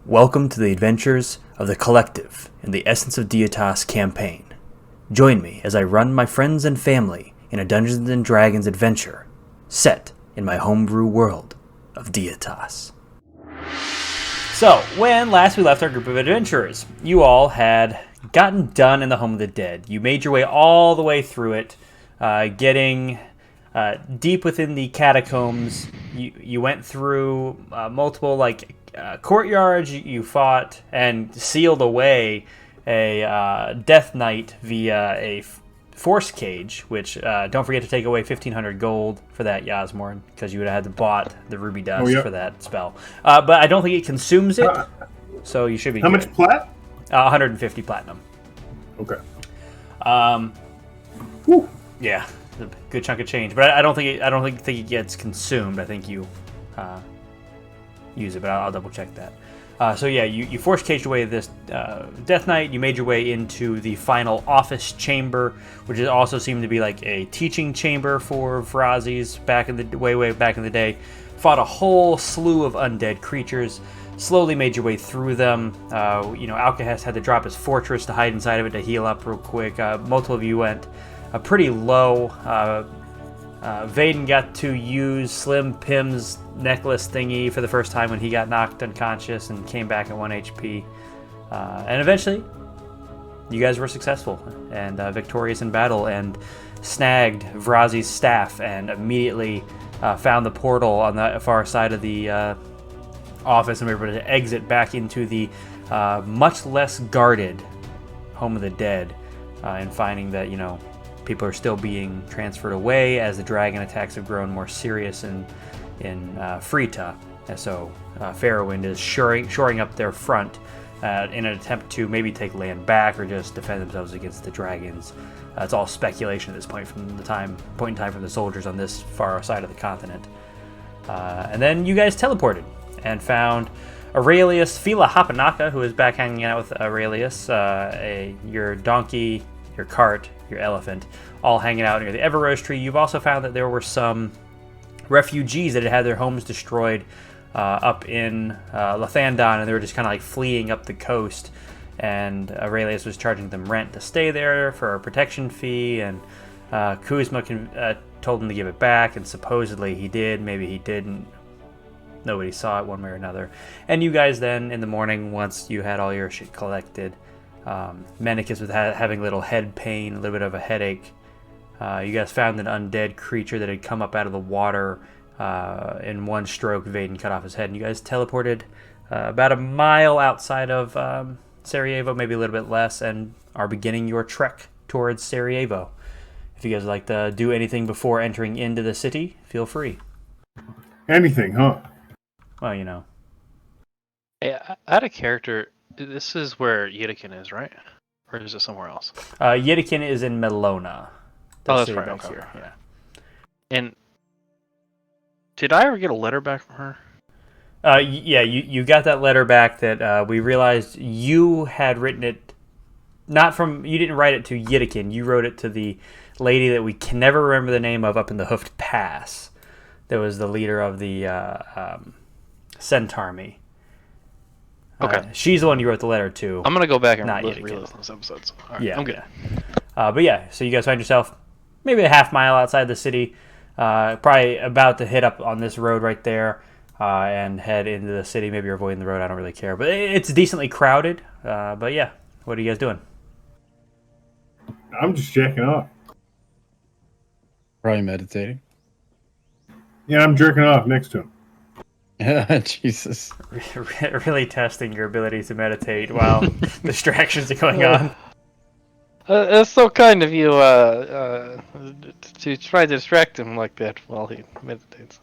Welcome to the adventures of the Collective in the Essence of Deitas campaign. Join me as I run my friends and family in a Dungeons & Dragons adventure set in my homebrew world of Deitas. So, when last we left our group of adventurers, you all had gotten done in the Home of the Dead. You made your way all the way through it, getting deep within the catacombs. You went through multiple courtyards. You fought and sealed away a Death Knight via a force cage, which don't forget to take away 1,500 gold for that, Yasmorn, because you would have had to bought the ruby dust for that spell. But I don't think it consumes it, so you should be How good. much plat? 150 platinum. Okay. Yeah, a good chunk of change, but I don't think it gets consumed. I think you use it, but I'll double check that. So yeah, you force caged away this Death Knight. You made your way into the final office chamber, which also seemed to be like a teaching chamber for Vrazis back in the way back in the day. Fought a whole slew of undead creatures. Slowly made your way through them. Alcahest had to drop his fortress to hide inside of it to heal up real quick. Multiple of you went pretty low. Vaedyn got to use Slim Pim's necklace thingy for the first time when he got knocked unconscious and came back at 1 HP. And eventually, you guys were successful and victorious in battle and snagged Vrazi's staff and immediately found the portal on the far side of the office and were able to exit back into the much less guarded Home of the Dead and finding that, people are still being transferred away as the dragon attacks have grown more serious in Frita. And so Fairwind is shoring up their front in an attempt to maybe take land back or just defend themselves against the dragons. It's all speculation at this point in time from the soldiers on this far side of the continent. And then you guys teleported and found Aurelius Fila Hapanaka, who is back hanging out with Aurelius, your donkey, your cart, your elephant, all hanging out near the Everrose tree. You've also found that there were some refugees that had had their homes destroyed up in Lathandon, and they were just kind of like fleeing up the coast. And Aurelius was charging them rent to stay there for a protection fee, and Kuzma told him to give it back, and supposedly he did. Maybe he didn't. Nobody saw it one way or another. And you guys then, in the morning, once you had all your shit collected, Menicus was having a little head pain, a little bit of a headache. You guys found an undead creature that had come up out of the water. In one stroke, Vaedyn cut off his head, and you guys teleported about a mile outside of Sarajevo, maybe a little bit less, and are beginning your trek towards Sarajevo. If you guys would like to do anything before entering into the city, feel free. Anything, huh? Well, Hey, I had a character. This is where Yedekin is, right? Or is it somewhere else? Yedekin is in Melona. That's right. Okay. Here. Yeah. And did I ever get a letter back from her? Yeah, you got that letter back that we realized you had written it. You didn't write it to Yedekin. You wrote it to the lady that we can never remember the name of up in the Hoofed Pass. That was the leader of the Centaurme. Okay. She's the one you wrote the letter to. I'm going to go back and re-listen to those episodes. All right, yeah. I'm good. Yeah. So you guys find yourself maybe a half mile outside the city. Probably about to hit up on this road right there and head into the city. Maybe you're avoiding the road. I don't really care. But it's decently crowded. But yeah, what are you guys doing? I'm just checking off. Probably meditating. Yeah, I'm jerking off next to him. Jesus. Really testing your ability to meditate while distractions are going on. It's so kind of you to try to distract him like that while he meditates.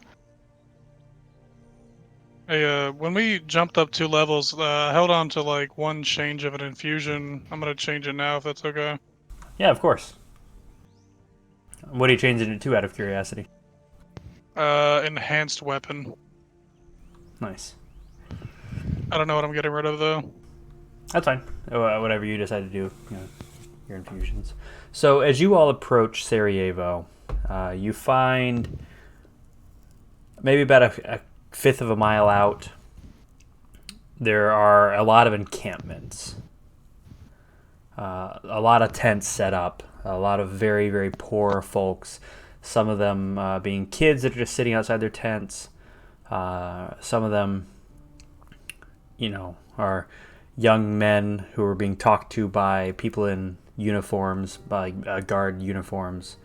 Hey, when we jumped up 2 levels, I held on to one change of an infusion. I'm gonna change it now if that's okay. Yeah, of course. What are you changing it to out of curiosity? Enhanced weapon. Nice. I don't know what I'm getting rid of though. That's fine. Whatever you decide to do, your infusions. So as you all approach Sarajevo, you find maybe about a fifth of a mile out there are a lot of encampments, a lot of tents set up, a lot of very, very poor folks, some of them being kids that are just sitting outside their tents. Some of them, are young men who are being talked to by people in uniforms, by guard uniforms.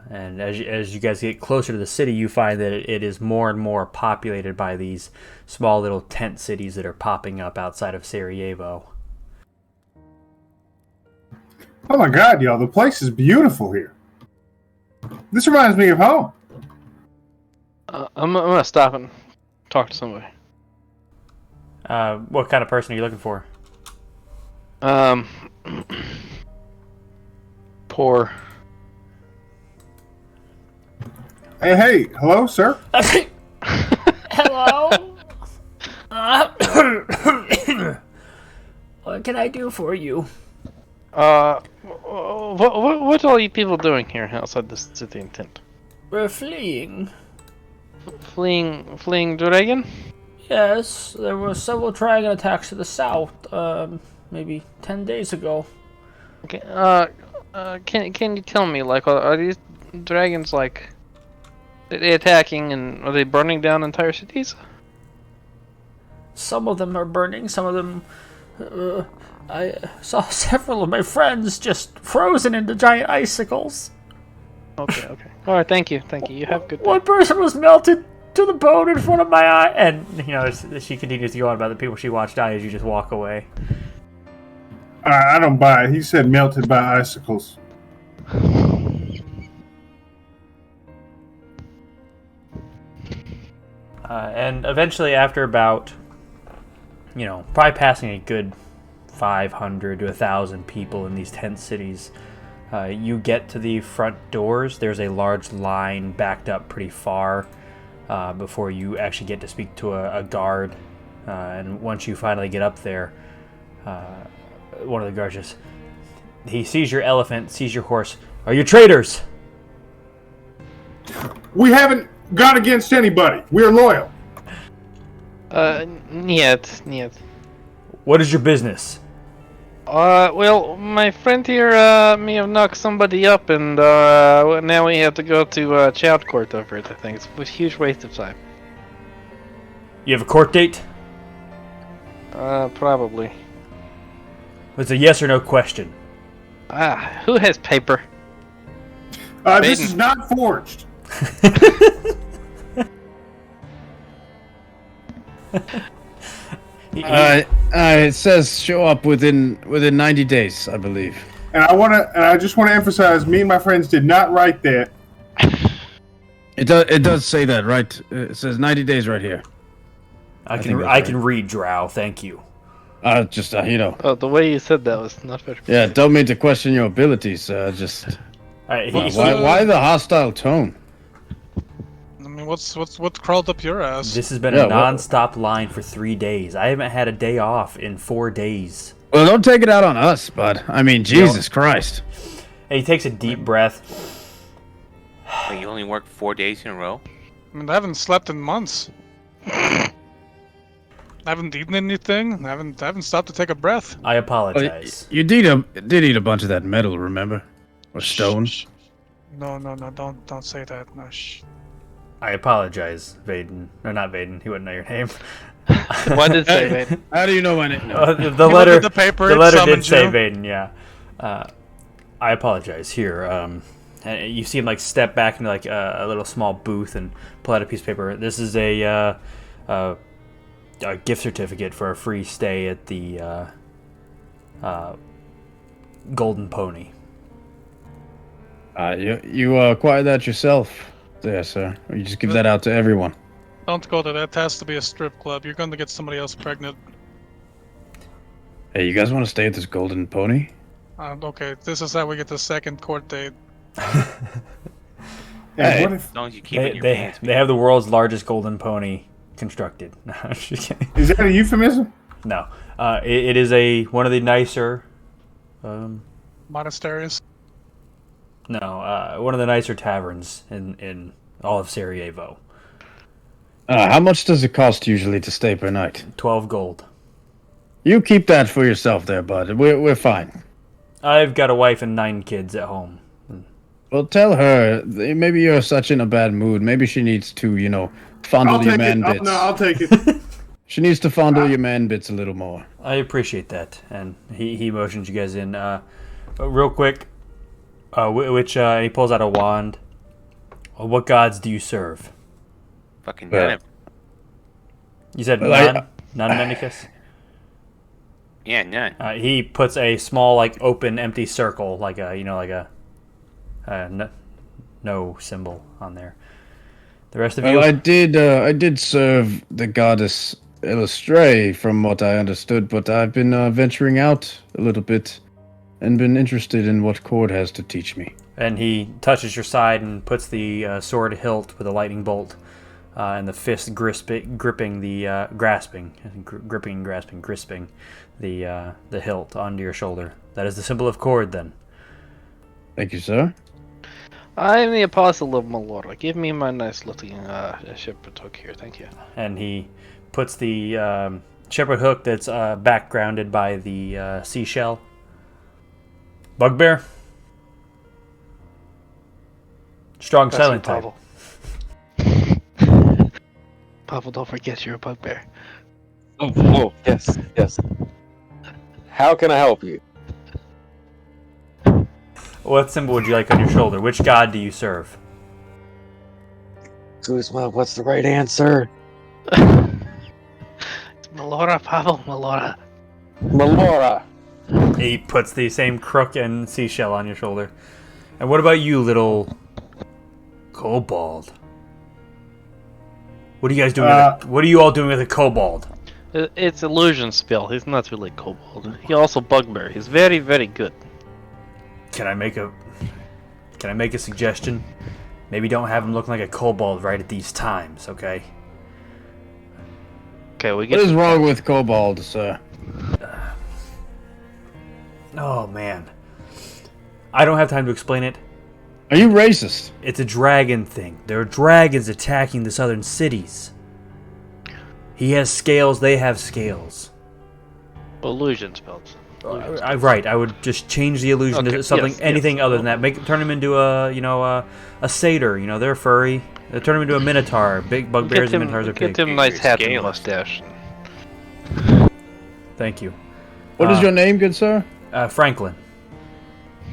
And as you guys get closer to the city, you find that it is more and more populated by these small little tent cities that are popping up outside of Sarajevo. Oh my God, y'all! The place is beautiful here. This reminds me of home. I'm gonna stop and talk to somebody. What kind of person are you looking for? Poor. Hey, hello, sir. Hello? What can I do for you? What are all you people doing here outside the city in tent? We're fleeing. Fleeing dragon? Yes, there were several dragon attacks to the south, maybe 10 days ago. Okay. Can you tell me, like, are these dragons like they attacking and are they burning down entire cities? Some of them are burning, some of them... I saw several of my friends just frozen into giant icicles. Okay. Alright, thank you. You have a good day. One person was melted to the bone in front of my eye. And, she continues to go on about the people she watched die as you just walk away. I don't buy it. He said melted by icicles. And eventually, after about, probably passing a good 500 to 1,000 people in these tent cities, you get to the front doors. There's a large line backed up pretty far before you actually get to speak to a guard. And once you finally get up there, one of the guards he sees your elephant, sees your horse. Are you traitors? We haven't gone against anybody. We're loyal. Niet. What is your business? Well, my friend here may have knocked somebody up, and now we have to go to child court over it. I think it's a huge waste of time. You have a court date? Probably. It's a yes or no question. Who has paper? This is not forged. It says show up within 90 days, I believe. And I just want to emphasize, me and my friends did not write that. It does say that, right? It says 90 days right here. I can read Drow, thank you. Oh, the way you said that was not very. Yeah, don't mean to question your abilities. Why the hostile tone? I mean, what crawled up your ass? This has been a non-stop line for 3 days. I haven't had a day off in 4 days. Well, don't take it out on us, bud. I mean, Jesus Christ. And he takes a deep breath. Wait, you only worked 4 days in a row? I mean, I haven't slept in months. I haven't eaten anything. I haven't stopped to take a breath. I apologize. You did eat a bunch of that metal, remember? Or stone? Shh. No, don't say that. No, shh. I apologize, Vaedyn. No, not Vaedyn. He wouldn't know your name. Why did it say Vaedyn? How do you know my name? The letter. The paper. The letter did summoned say you. Vaedyn. Yeah. I apologize. Here, and you see him step back into a little small booth and pull out a piece of paper. This is a gift certificate for a free stay at the Golden Pony. You acquired that yourself, there, sir. Or you just give that out to everyone. Don't go to that. It has to be a strip club. You're going to get somebody else pregnant. Hey, you guys want to stay at this Golden Pony? Okay, this is how we get the second court date. Hey, what if, As long as you keep it in your pants. They have the world's largest Golden Pony constructed. No, I'm just kidding. is that a euphemism? No, it is one of the nicer. Monasteries. No, one of the nicer taverns in all of Sarajevo. How much does it cost usually to stay per night? 12 gold. You keep that for yourself there, bud. We're fine. I've got a wife and 9 kids at home. Well, tell her, maybe you're such in a bad mood. Maybe she needs to, fondle your man bits. No, I'll take it. She needs to fondle your man bits a little more. I appreciate that. And he motions you guys in. Real quick, he pulls out a wand. What gods do you serve? Fucking none. You said Well, none? None, Mendicus? Yeah, none. He puts a small, open, empty circle, no symbol on there. The rest of you? Well, I did serve the goddess Illustre, from what I understood, but I've been venturing out a little bit and been interested in what Cord has to teach me. And he touches your side and puts the sword hilt with a lightning bolt and the fist gripping the hilt onto your shoulder. That is the symbol of Cord, then. Thank you, sir. I am the apostle of Melora. Give me my nice looking shepherd hook here, thank you. And he puts the shepherd hook that's backgrounded by the seashell. Bugbear. Strong That's silent you, type. Pavel. Pavel, don't forget you're a bugbear. Oh, yes. How can I help you? What symbol would you like on your shoulder? Which god do you serve? Kuzma, what's the right answer? Melora, Pavel, Melora. Melora. He puts the same crook and seashell on your shoulder. And what about you, little kobold? What are you guys doing? What are you all doing with a kobold? It's illusion spell. He's not really kobold. He also bugbear. He's very, very good. Can I make a suggestion? Maybe don't have him look like a kobold right at these times, okay? Okay, we get. What is wrong with Kobold, sir? Oh man, I don't have time to explain it. Are you racist? It's a dragon thing. There are dragons attacking the southern cities. He has scales. They have scales. Illusion spells. Right. I would just change the illusion to something, anything other than that. Turn him into a satyr. They're furry. Turn him into a minotaur. Big bugbears and minotaurs are big. Get him nice hat and mustache. Thank you. What is your name, good sir? Franklin.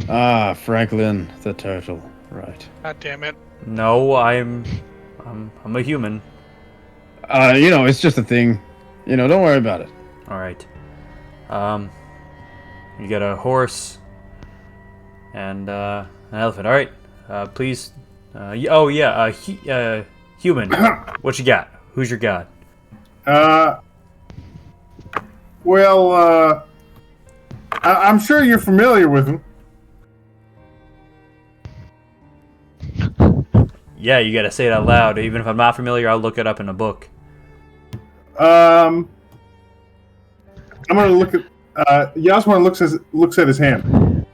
Ah, Franklin the turtle. Right. God damn it. No, I'm a human. It's just a thing. Don't worry about it. All right. You got a horse and an elephant. All right. Please. Human. What you got? Who's your god? I'm sure you're familiar with him. Yeah, you gotta say it out loud. Even if I'm not familiar, I'll look it up in a book. I'm gonna look at. Yasmar looks at his hand.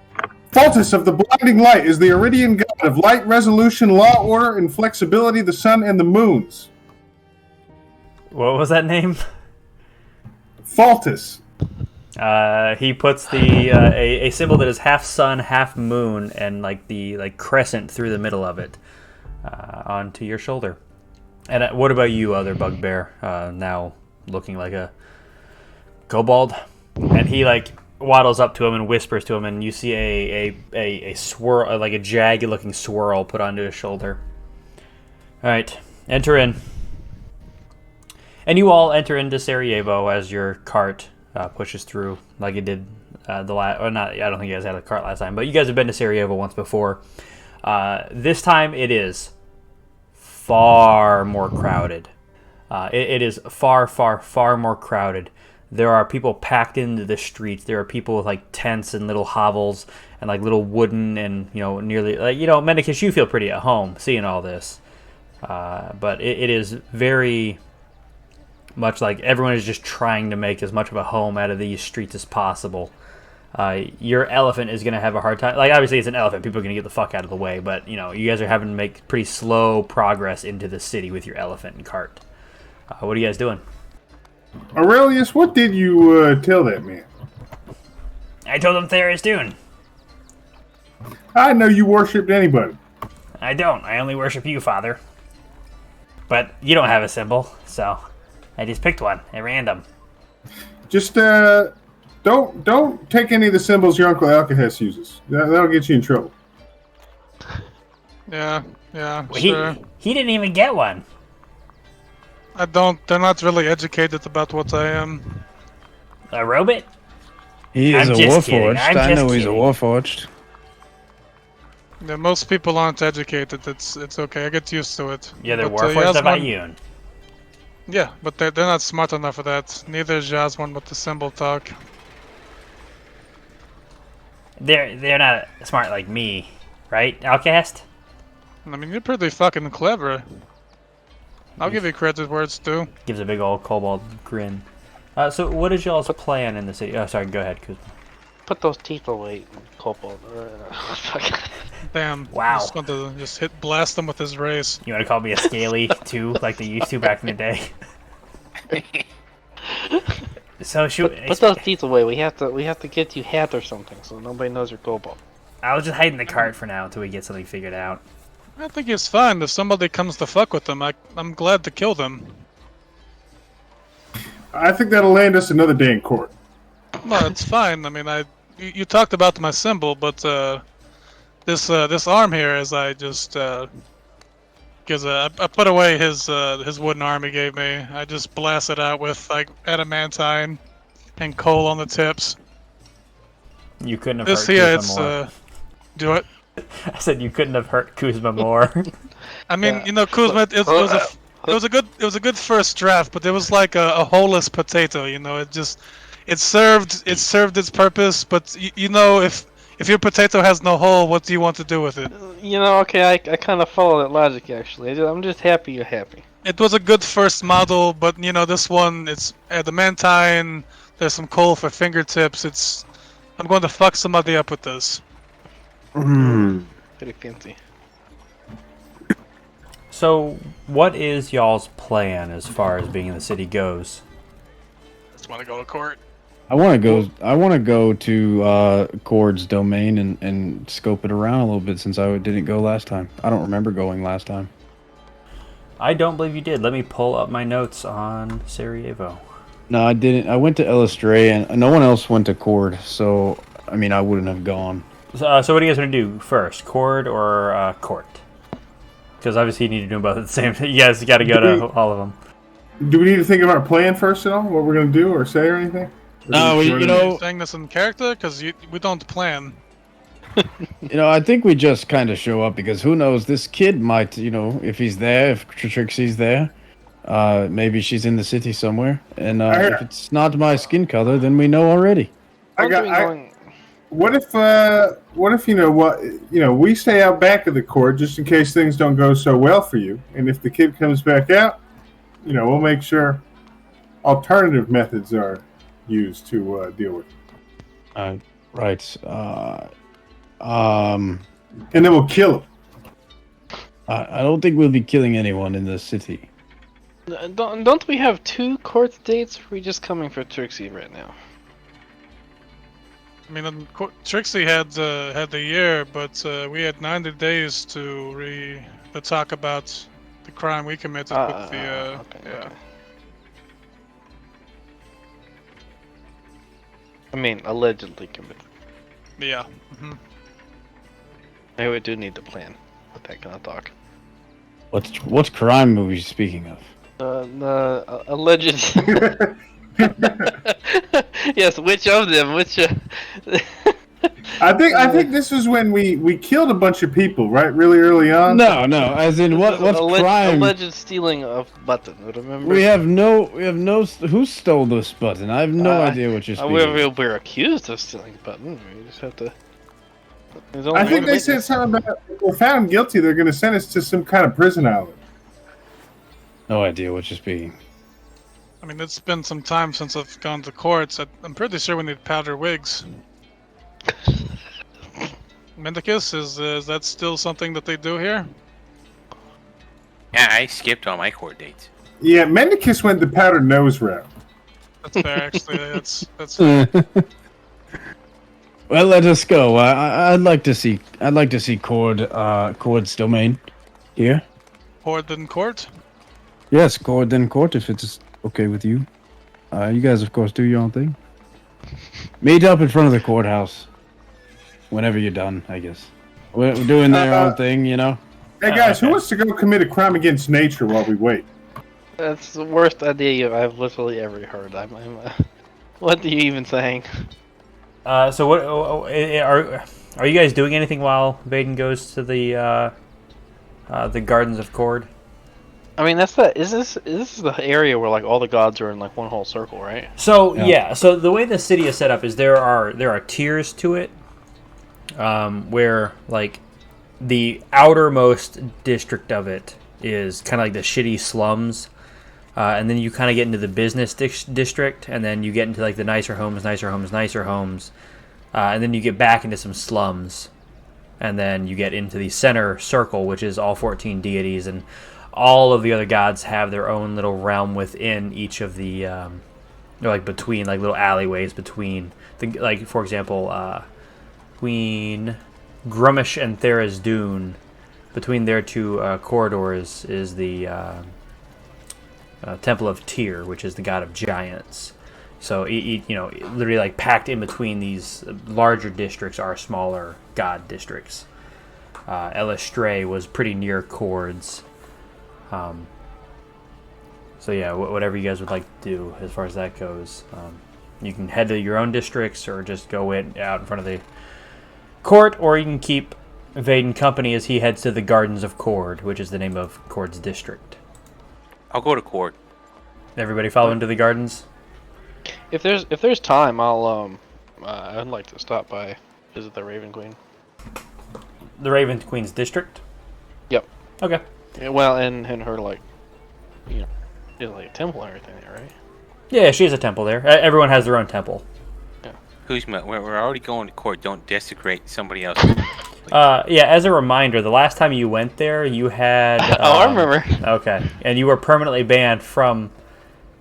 Faltus of the blinding light is the Iridian god of light, resolution, law, order, and flexibility, the sun and the moons. What was that name? Faltus. He puts the a symbol that is half sun, half moon, and the crescent through the middle of it onto your shoulder. And what about you, other bugbear? Now looking like a kobold, and he waddles up to him and whispers to him, and you see a swirl, like a jagged looking swirl, put onto his shoulder. All right, enter in, and you all enter into Sarajevo as your cart pushes through, like it did I don't think you guys had a cart last time, but you guys have been to Sarajevo once before. This time it is far more crowded. It is far, far, far more crowded. There are people packed into the streets. There are people with tents and little hovels and little wooden and nearly Mendicus, you feel pretty at home seeing all this, but it is very much like everyone is just trying to make as much of a home out of these streets as possible. Your elephant is going to have a hard time. Obviously it's an elephant. People are going to get the fuck out of the way, but you guys are having to make pretty slow progress into the city with your elephant and cart. What are you guys doing? Aurelius, what did you tell that man? I told him Thera is Dune. I know you worshipped anybody. I don't. I only worship you, Father. But you don't have a symbol, so I just picked one at random. Just don't take any of the symbols your Uncle Alcahest uses. That'll get you in trouble. Yeah, Well, sure. He didn't even get one. I don't. They're not really educated about what I am. A robot? He is I'm a just kidding. warforged. I'm I just know he's a kidding. warforged. Yeah, most people aren't educated. It's okay. I get used to it. Yeah, they're But, warforged about Yasmin- Yoon. Yeah, but they're not smart enough for that. Neither is Jasmine with the symbol talk. They're not smart like me, right, Outcast? I mean, you're pretty fucking clever. I'll give you credit where it's due. Gives a big old kobold grin. So what is y'all's plan in the city? Oh, sorry, go ahead, Kuzma. Put those teeth away, Kobold. Fuck. Damn. Wow. Just want to just blast him with his race. You want to call me a scaly too, like they used to back in the day? So Put those teeth away. We have to get you hat or something so nobody knows you're Kobold. I'll just hide in the cart for now until we get something figured out. I think it's fine. If somebody comes to fuck with them, I'm glad to kill them. I think that'll land us another day in court. No, it's fine. I mean, you talked about my symbol, but this arm here, as I just because I put away his wooden arm he gave me. I just blasted out with like adamantine and coal on the tips. You couldn't have This hurt here, Kuzma more. do it. I said you couldn't have hurt Kuzma more. I mean, Yeah. you know, Kuzma, it was a good first draft, but it was like a holeless potato. You know, it served its purpose, but you know, if your potato has no hole, what do you want to do with it? You know, okay, I kind of follow that logic actually. I'm just happy you're happy. It was a good first model, but you know, this one, it's adamantine. There's some coal for fingertips. I'm going to fuck somebody up with this. Pretty fancy. So, what is y'all's plan as far as being in the city goes? Just want to go to court. I want to go to Cord's domain and scope it around a little bit since I didn't go last time. I don't remember going last time. I don't believe you did. Let me pull up my notes on Sarajevo. No, I didn't. I went to Illustray and no one else went to Cord, so I mean I wouldn't have gone. So what are you guys going to do first? Cord or court? Because obviously you need to do them both at the same time. You guys got to go to all of them. Do we need to think of our plan first at all? What we're going to do or say or anything? No, Or do we you just know- Are you saying this in character? Because we don't plan. You know, I think we just kind of show up because who knows? This kid might, you know, if he's there, if Trixie's there, maybe she's in the city somewhere. And if it's not my skin color, then we know already. What if we stay out back of the court just in case things don't go so well for you, and if the kid comes back out, we'll make sure alternative methods are used to deal with it. Right. And then we'll kill him. I don't think we'll be killing anyone in the city. Don't we have 2 court dates? Or are we just coming for Trixie right now? I mean, Trixie had the year, but we had 90 days to talk about the crime we committed with the okay. I mean, allegedly committed. Yeah. Mm-hmm. Maybe we do need to plan with that kind of talk. What crime movie are you speaking of? The alleged. Yes, which of them? Which? I think this is when we killed a bunch of people, right? Really early on. No, as in what crime? Alleged stealing of button. Remember? We have no. Who stole this button? I have no idea what you're speaking. We're accused of stealing button. We just have to. I think they said something about if we're found guilty, they're going to send us to some kind of prison island. No idea what you're speaking. I mean, it's been some time since I've gone to courts. I'm pretty sure we need powder wigs. Mendicus, is that still something that they do here? Yeah, I skipped all my court dates. Yeah, Mendicus went the powdered nose route. That's fair, actually. That's fair. Well, let us go. I'd like to see Cord's domain here. Horden Court? Yes, Cord then Court, if it's okay with you. You guys, of course, do your own thing. Meet up in front of the courthouse whenever you're done, I guess. We're doing their own thing, you know. Hey guys, who wants to go commit a crime against nature while we wait? That's the worst idea I've literally ever heard. What are you even saying? So what are you guys doing anything while Vaedyn goes to the Gardens of Cord? I mean, is this the area where like all the gods are in like one whole circle, right? So so the way the city is set up is there are tiers to it, where like the outermost district of it is kind of like the shitty slums, and then you kind of get into the business district, and then you get into like the nicer homes, and then you get back into some slums, and then you get into the center circle, which is all 14 deities, and all of the other gods have their own little realm within each of the, like between like little alleyways between the, like for example, Queen Grummish and Thera's Dune. Between their two corridors is the Temple of Tyr, which is the god of giants. So literally like packed in between these larger districts are smaller god districts. Elistray was pretty near Chords. So yeah, whatever you guys would like to do as far as that goes. You can head to your own districts or just go out in front of the court, or you can keep Vaedyn company as he heads to the Gardens of Cord, which is the name of Cord's district. I'll go to court. Everybody follow into the gardens? If there's time, I'd like to stop by, visit the Raven Queen. The Raven Queen's district? Yep. Okay. Yeah, well, and her like, there's like a temple and everything there, right? Yeah, she has a temple there. Everyone has their own temple. Kuzma, we're already going to court. Don't desecrate somebody else. Yeah, as a reminder, the last time you went there, you had... I remember. Okay. And you were permanently banned from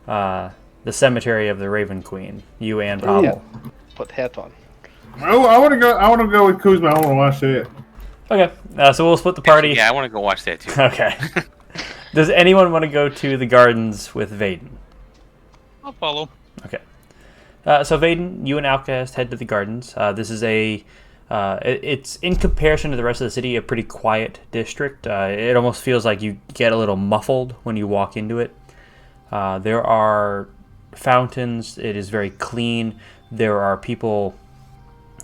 the cemetery of the Raven Queen. You and Pavel. Yeah. Put the hat on. Oh, I want to go. I want to go with Kuzma. I want to watch it. Okay. So we'll split the party. Yeah, I want to go watch that too. Okay. Does anyone want to go to the gardens with Vaedyn? I'll follow. Okay. So Vaedyn, you and Outcast head to the gardens. This is it's in comparison to the rest of the city, a pretty quiet district. It almost feels like you get a little muffled when you walk into it. There are fountains. It is very clean. There are people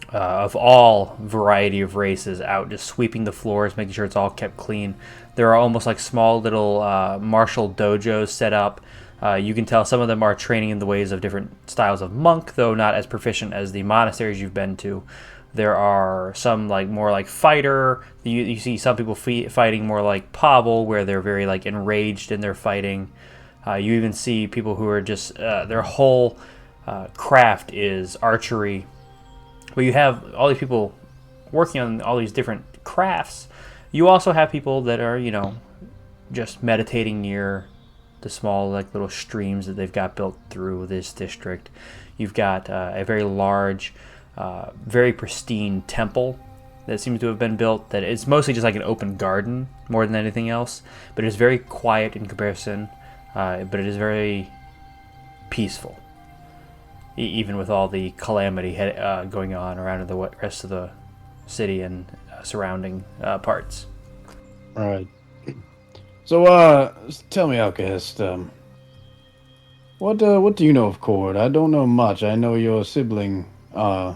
of all variety of races out just sweeping the floors, making sure it's all kept clean. There are almost like small little martial dojos set up. You can tell some of them are training in the ways of different styles of monk, though not as proficient as the monasteries you've been to. There are some more like fighter. You see some people fighting more like Pavel, where they're very like enraged in their fighting. You even see people who are just their whole craft is archery. But you have all these people working on all these different crafts. You also have people that are just meditating near the small little streams that they've got built through this district. You've got a very large, very pristine temple that seems to have been built, that it's mostly just like an open garden more than anything else, but it's very quiet in comparison, but it is very peaceful, even with all the calamity going on around the rest of the city and surrounding parts. All right. So, tell me, Outcast, what do you know of Cord? I don't know much. I know your sibling, I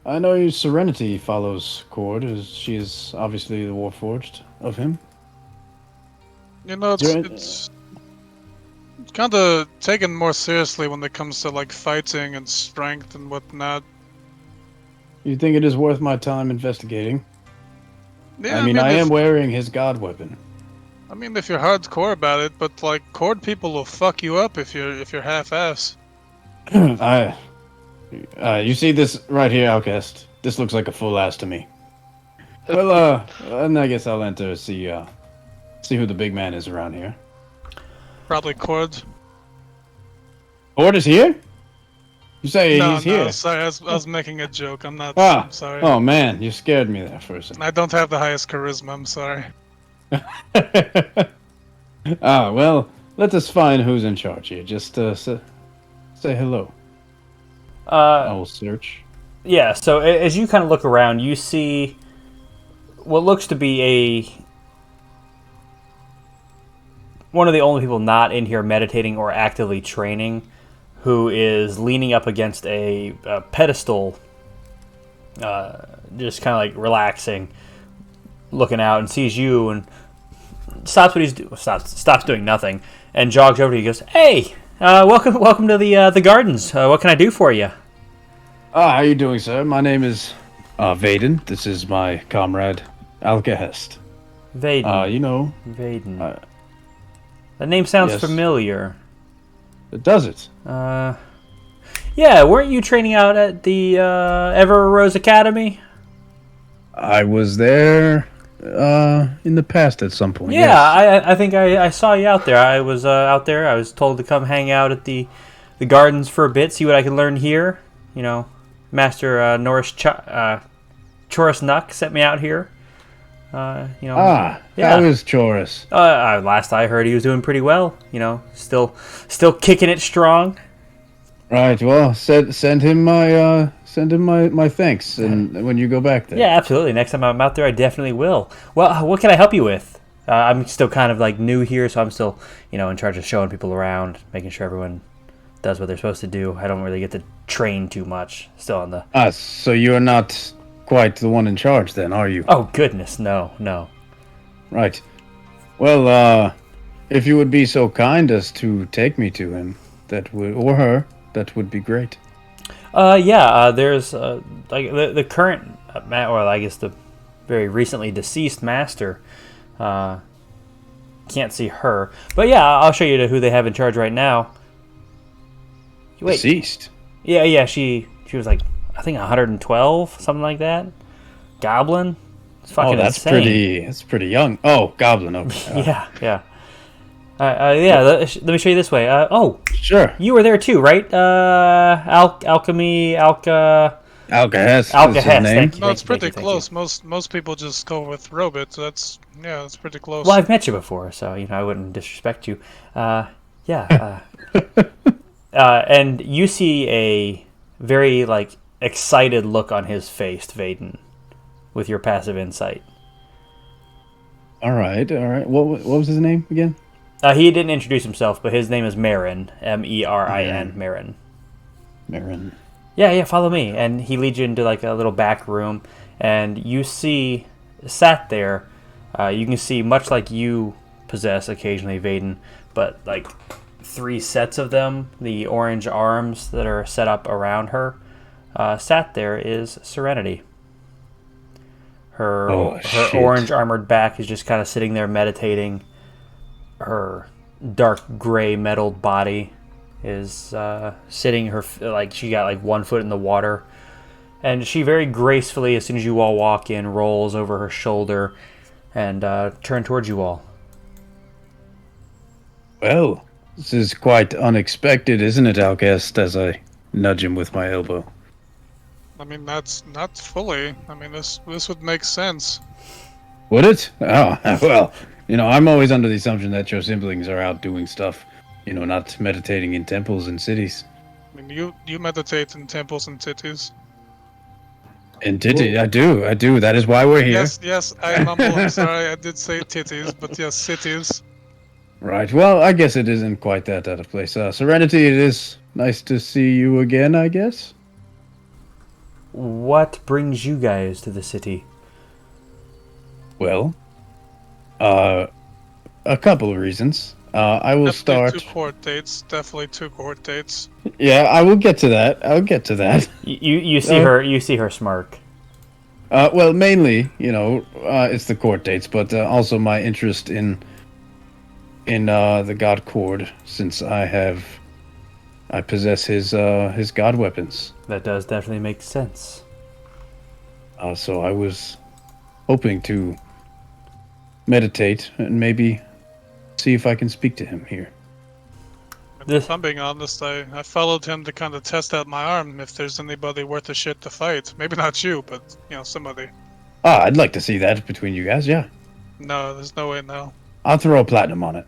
know your Serenity follows Cord, as she is obviously the Warforged of him. It's kind of taken more seriously when it comes to fighting and strength and whatnot. You think it is worth my time investigating? Yeah, I mean, I am wearing his god weapon. I mean, if you're hardcore about it, but Cord people will fuck you up if you're half-ass. You see this right here, Outcast? This looks like a full ass to me. Well, and I guess I'll enter see who the big man is around here. Probably Cord. Cord is here? You say No, he's here? sorry, I was making a joke. I'm not. Ah, I'm sorry. oh man, you scared me there for a second. I don't have the highest charisma. I'm sorry. Well, let us find who's in charge here. Just say hello. I will search. Yeah, so as you kind of look around, you see what looks to be one of the only people not in here meditating or actively training, who is leaning up against a pedestal, just kind of like relaxing, looking out, and sees you and stops what he's stops doing nothing and jogs over to you. He goes, "Hey, welcome to the gardens. What can I do for you?" How you doing, sir? My name is Vaedyn. This is my comrade Alcahest. Vaedyn. Vaedyn. That name sounds familiar. Does it? Yeah, weren't you training out at the Ever Rose Academy? I was there in the past at some point. Yeah, yes. I think I saw you out there. I was out there. I was told to come hang out at the gardens for a bit, see what I could learn here. You know, Master Norris Choris Nuck sent me out here. How is Choris? Last I heard, he was doing pretty well. You know, still kicking it strong. Right. Well, send him my thanks, and when you go back there. Yeah, absolutely. Next time I'm out there, I definitely will. Well, what can I help you with? I'm still kind of like new here, so I'm still in charge of showing people around, making sure everyone does what they're supposed to do. I don't really get to train too much. Still on the. So you're not quite the one in charge then, are you? Oh goodness, no. Right. Well, if you would be so kind as to take me to him, or her, that would be great. There's like the current, or I guess the very recently deceased master. Can't see her, but yeah, I'll show you to who they have in charge right now. Wait. Deceased? Yeah, she was like, I think 112, something like that. Goblin. It's fucking insane. That's pretty young. Oh, Goblin. Okay. Yeah. Let me show you this way. Sure. You were there too, right? Alcahest. Name. No, it's pretty close. Most people just go with Robit. So that's pretty close. Well, I've met you before, so I wouldn't disrespect you. And you see a very excited look on his face, Vaedyn, with your passive insight. All right. What was his name again? He didn't introduce himself, but his name is Marin. Merin. Marin. Marin. Yeah, follow me. And he leads you into a little back room, and you see, sat there, you can see, much like you possess occasionally, Vaedyn, but 3 sets of them, the orange arms that are set up around her, sat there is Serenity. Her orange armored back is just kind of sitting there meditating. Her dark gray metalled body is sitting she got 1 foot in the water, and she very gracefully, as soon as you all walk in, rolls over her shoulder and turn towards you all. Well, this is quite unexpected, isn't it, Alcest? As I nudge him with my elbow. I mean, that's not fully. I mean, this would make sense. Would it? Oh, well, I'm always under the assumption that your siblings are out doing stuff, not meditating in temples and cities. I mean, you meditate in temples and cities. In titties, I do. That is why we're here. Yes, I am humble. I'm sorry, I did say titties, but yes, cities. Right. Well, I guess it isn't quite that out of place. Serenity, it is nice to see you again, I guess. What brings you guys to the city? Well, a couple of reasons. I will start. 2 court dates. Definitely 2 court dates. Yeah, I will get to that. You see her. You see her smirk. Well, mainly, it's the court dates, but also my interest in the god Cord, since I possess his god weapons. That does definitely make sense. So I was hoping to meditate and maybe see if I can speak to him here. If I'm being honest, I followed him to kind of test out my arm. If there's anybody worth a shit to fight, maybe not you, but somebody. Ah, I'd like to see that between you guys. Yeah, No, there's no way. No, I'll throw a platinum on it.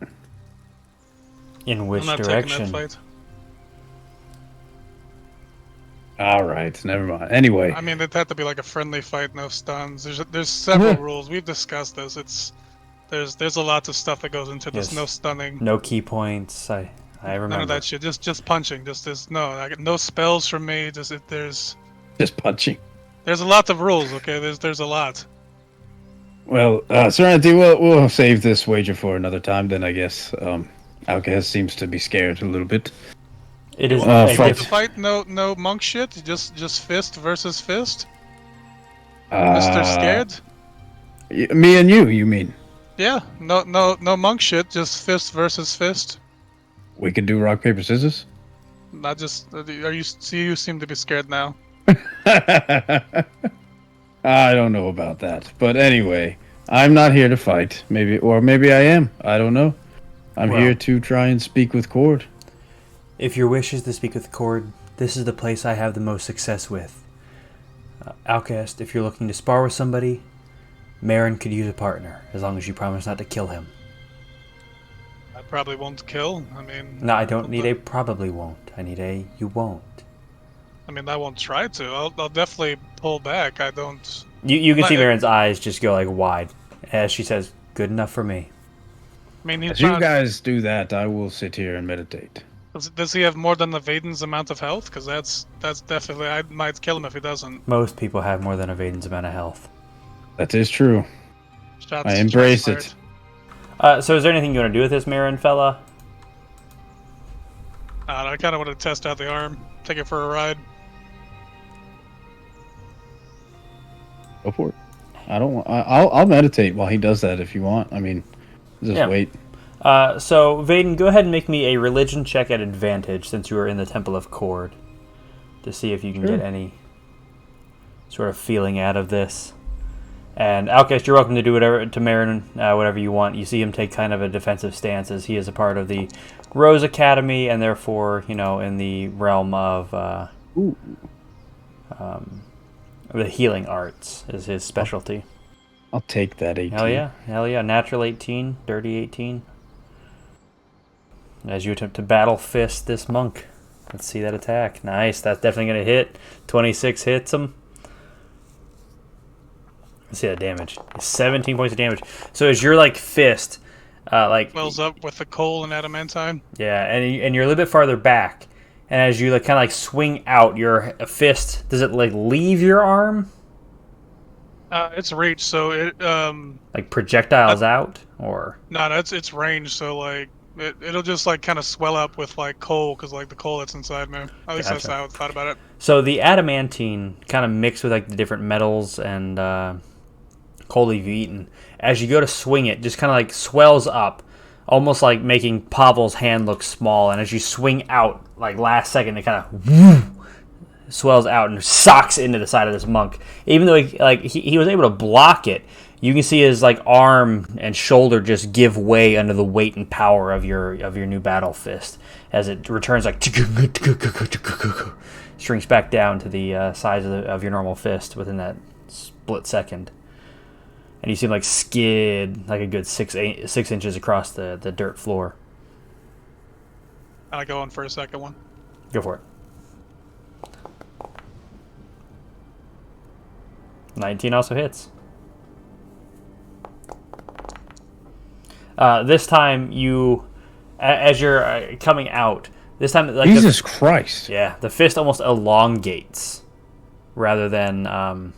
In which I'm not direction? taking that fight. All right, never mind. Anyway, I mean, it'd have to be like a friendly fight, no stuns. There's several rules. We've discussed this. There's a lot of stuff that goes into this. Yes. No stunning. No key points. I remember. None of that shit. Just punching. There's no spells from me. There's just punching. a lot of rules. Okay, there's a lot. Well, Serenity, we'll save this wager for another time. Then I guess Outcast seems to be scared a little bit. It is Fight. No monk shit. Just fist versus fist. Mr. Scared. Me and you mean? Yeah. No monk shit. Just fist versus fist. We could do rock paper scissors. Not just. You seem to be scared now. I don't know about that, but anyway, I'm not here to fight. Maybe I am. I don't know. I'm here to try and speak with Cord. If your wish is to speak with Cord, this is the place I have the most success with. Outcast, if you're looking to spar with somebody, Marin could use a partner, as long as you promise not to kill him. I probably won't kill. I mean. No, I don't need a probably won't. I need a you won't. I mean, I won't try to. I'll definitely pull back. I don't. You can see Marin's eyes just go like wide as she says, "Good enough for me." I mean, As you guys do that, I will sit here and meditate. Does he have more than the Vaedyn's amount of health? Because that's definitely. I might kill him if he doesn't. Most people have more than a Vaedyn's amount of health. That is true. Shots, I embrace it. So is there anything you want to do with this Marin fella? I kind of want to test out the arm. Take it for a ride. Go for it. I don't want. I'll meditate while he does that if you want. I mean, just wait. So Vaedyn, go ahead and make me a religion check at advantage since you are in the Temple of Cord, to see if you can get any sort of feeling out of this. And Outcast, you're welcome to do whatever to Marin, whatever you want. You see him take kind of a defensive stance as he is a part of the Rose Academy, and therefore, in the realm of the healing arts is his specialty. I'll take that 18. Hell yeah! Natural 18, dirty 18. As you attempt to battle fist this monk, let's see that attack. Nice, that's definitely gonna hit. 26 hits him. Let's see that damage. 17 points of damage. So as your fist, Wells up with the coal and adamantine. Yeah, and you're a little bit farther back, and as you kind of swing out your fist, does it leave your arm? It's reach, so it projectiles out, or no, it's range, so it'll just kind of swell up with coal, because the coal that's inside me. At least that's how I thought about it. So the adamantine kind of mixed with the different metals and coal you've eaten. As you go to swing it, just kind of swells up, almost like making Pavel's hand look small. And as you swing out, last second, it kind of swells out and socks into the side of this monk. Even though he was able to block it, you can see his arm and shoulder just give way under the weight and power of your new battle fist as it returns shrinks back down to the size of your normal fist within that split second. And you see him skid a good 6 inches across the dirt floor. I go on for a second one. Go for it. 19 also hits. This time as you're coming out, this time Jesus Christ. Yeah, the fist almost elongates rather than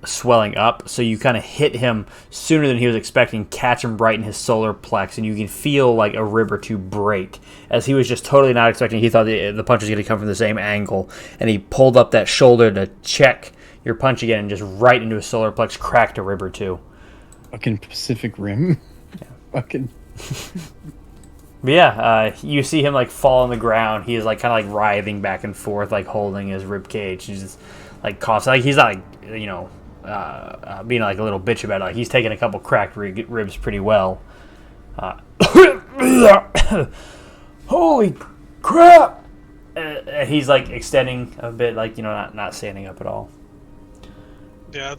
swelling up. So you kind of hit him sooner than he was expecting, catch him right in his solar plex, and you can feel a rib or two break as he was just totally not expecting. He thought the punch was going to come from the same angle, and he pulled up that shoulder to check your punch again, and just right into his solar plex, cracked a rib or two. Fucking Pacific Rim. Yeah. Fucking. But yeah, you see him fall on the ground. He is kind of writhing back and forth, holding his rib cage. He's just coughing. He's not being a little bitch about it. He's taking a couple cracked ribs pretty well. Holy crap! He's like extending a bit, like, not standing up at all. Yeah,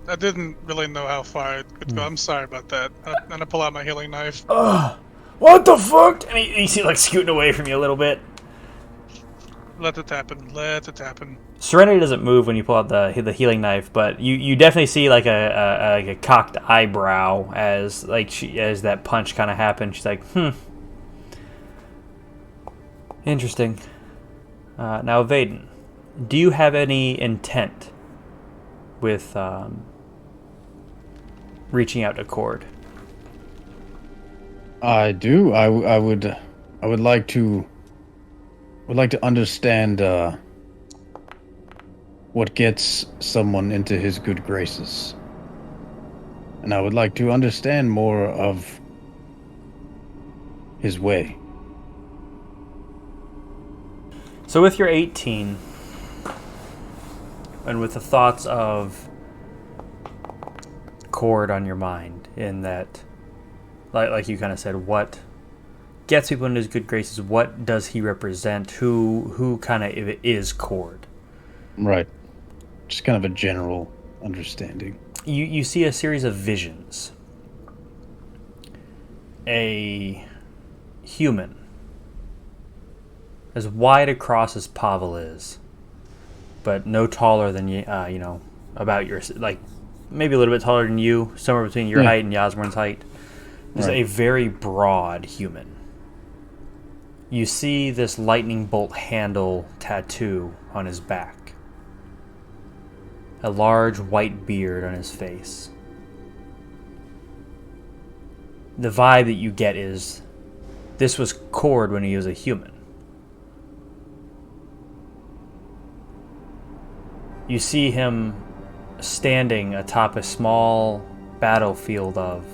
I didn't really know how far it could go. I'm sorry about that. And I pull out my healing knife. What the fuck? And you see like scooting away from you a little bit. Let it happen. Let it happen. Serenity doesn't move when you pull out the healing knife, but you definitely see like a cocked eyebrow as as that punch kind of happened. She's like, interesting. Now, Vaedyn, do you have any intent with reaching out to Cord? I do. I would like to understand what gets someone into his good graces. And I would like to understand more of his way. So with your 18, and with the thoughts of Cord on your mind, in that, like you kind of said, what gets people into his good graces, what does he represent, who kind of is Cord? Right. Just kind of a general understanding. You see a series of visions. A human as wide across as Pavel is, but no taller than about your, like, maybe a little bit taller than you, somewhere between your height and Yasmorn's height. Is a very broad human. You see this lightning bolt handle tattoo on his back. A large white beard on his face. The vibe that you get is this was Cord when he was a human. You see him standing atop a small battlefield of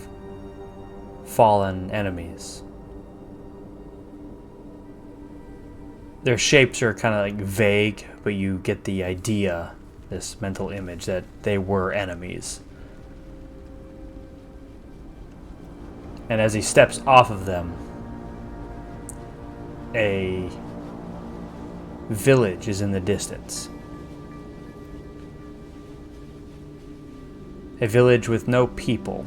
fallen enemies. Their shapes are kind of like vague, but you get the idea, this mental image, that they were enemies. And as he steps off of them, a village is in the distance. A village with no people.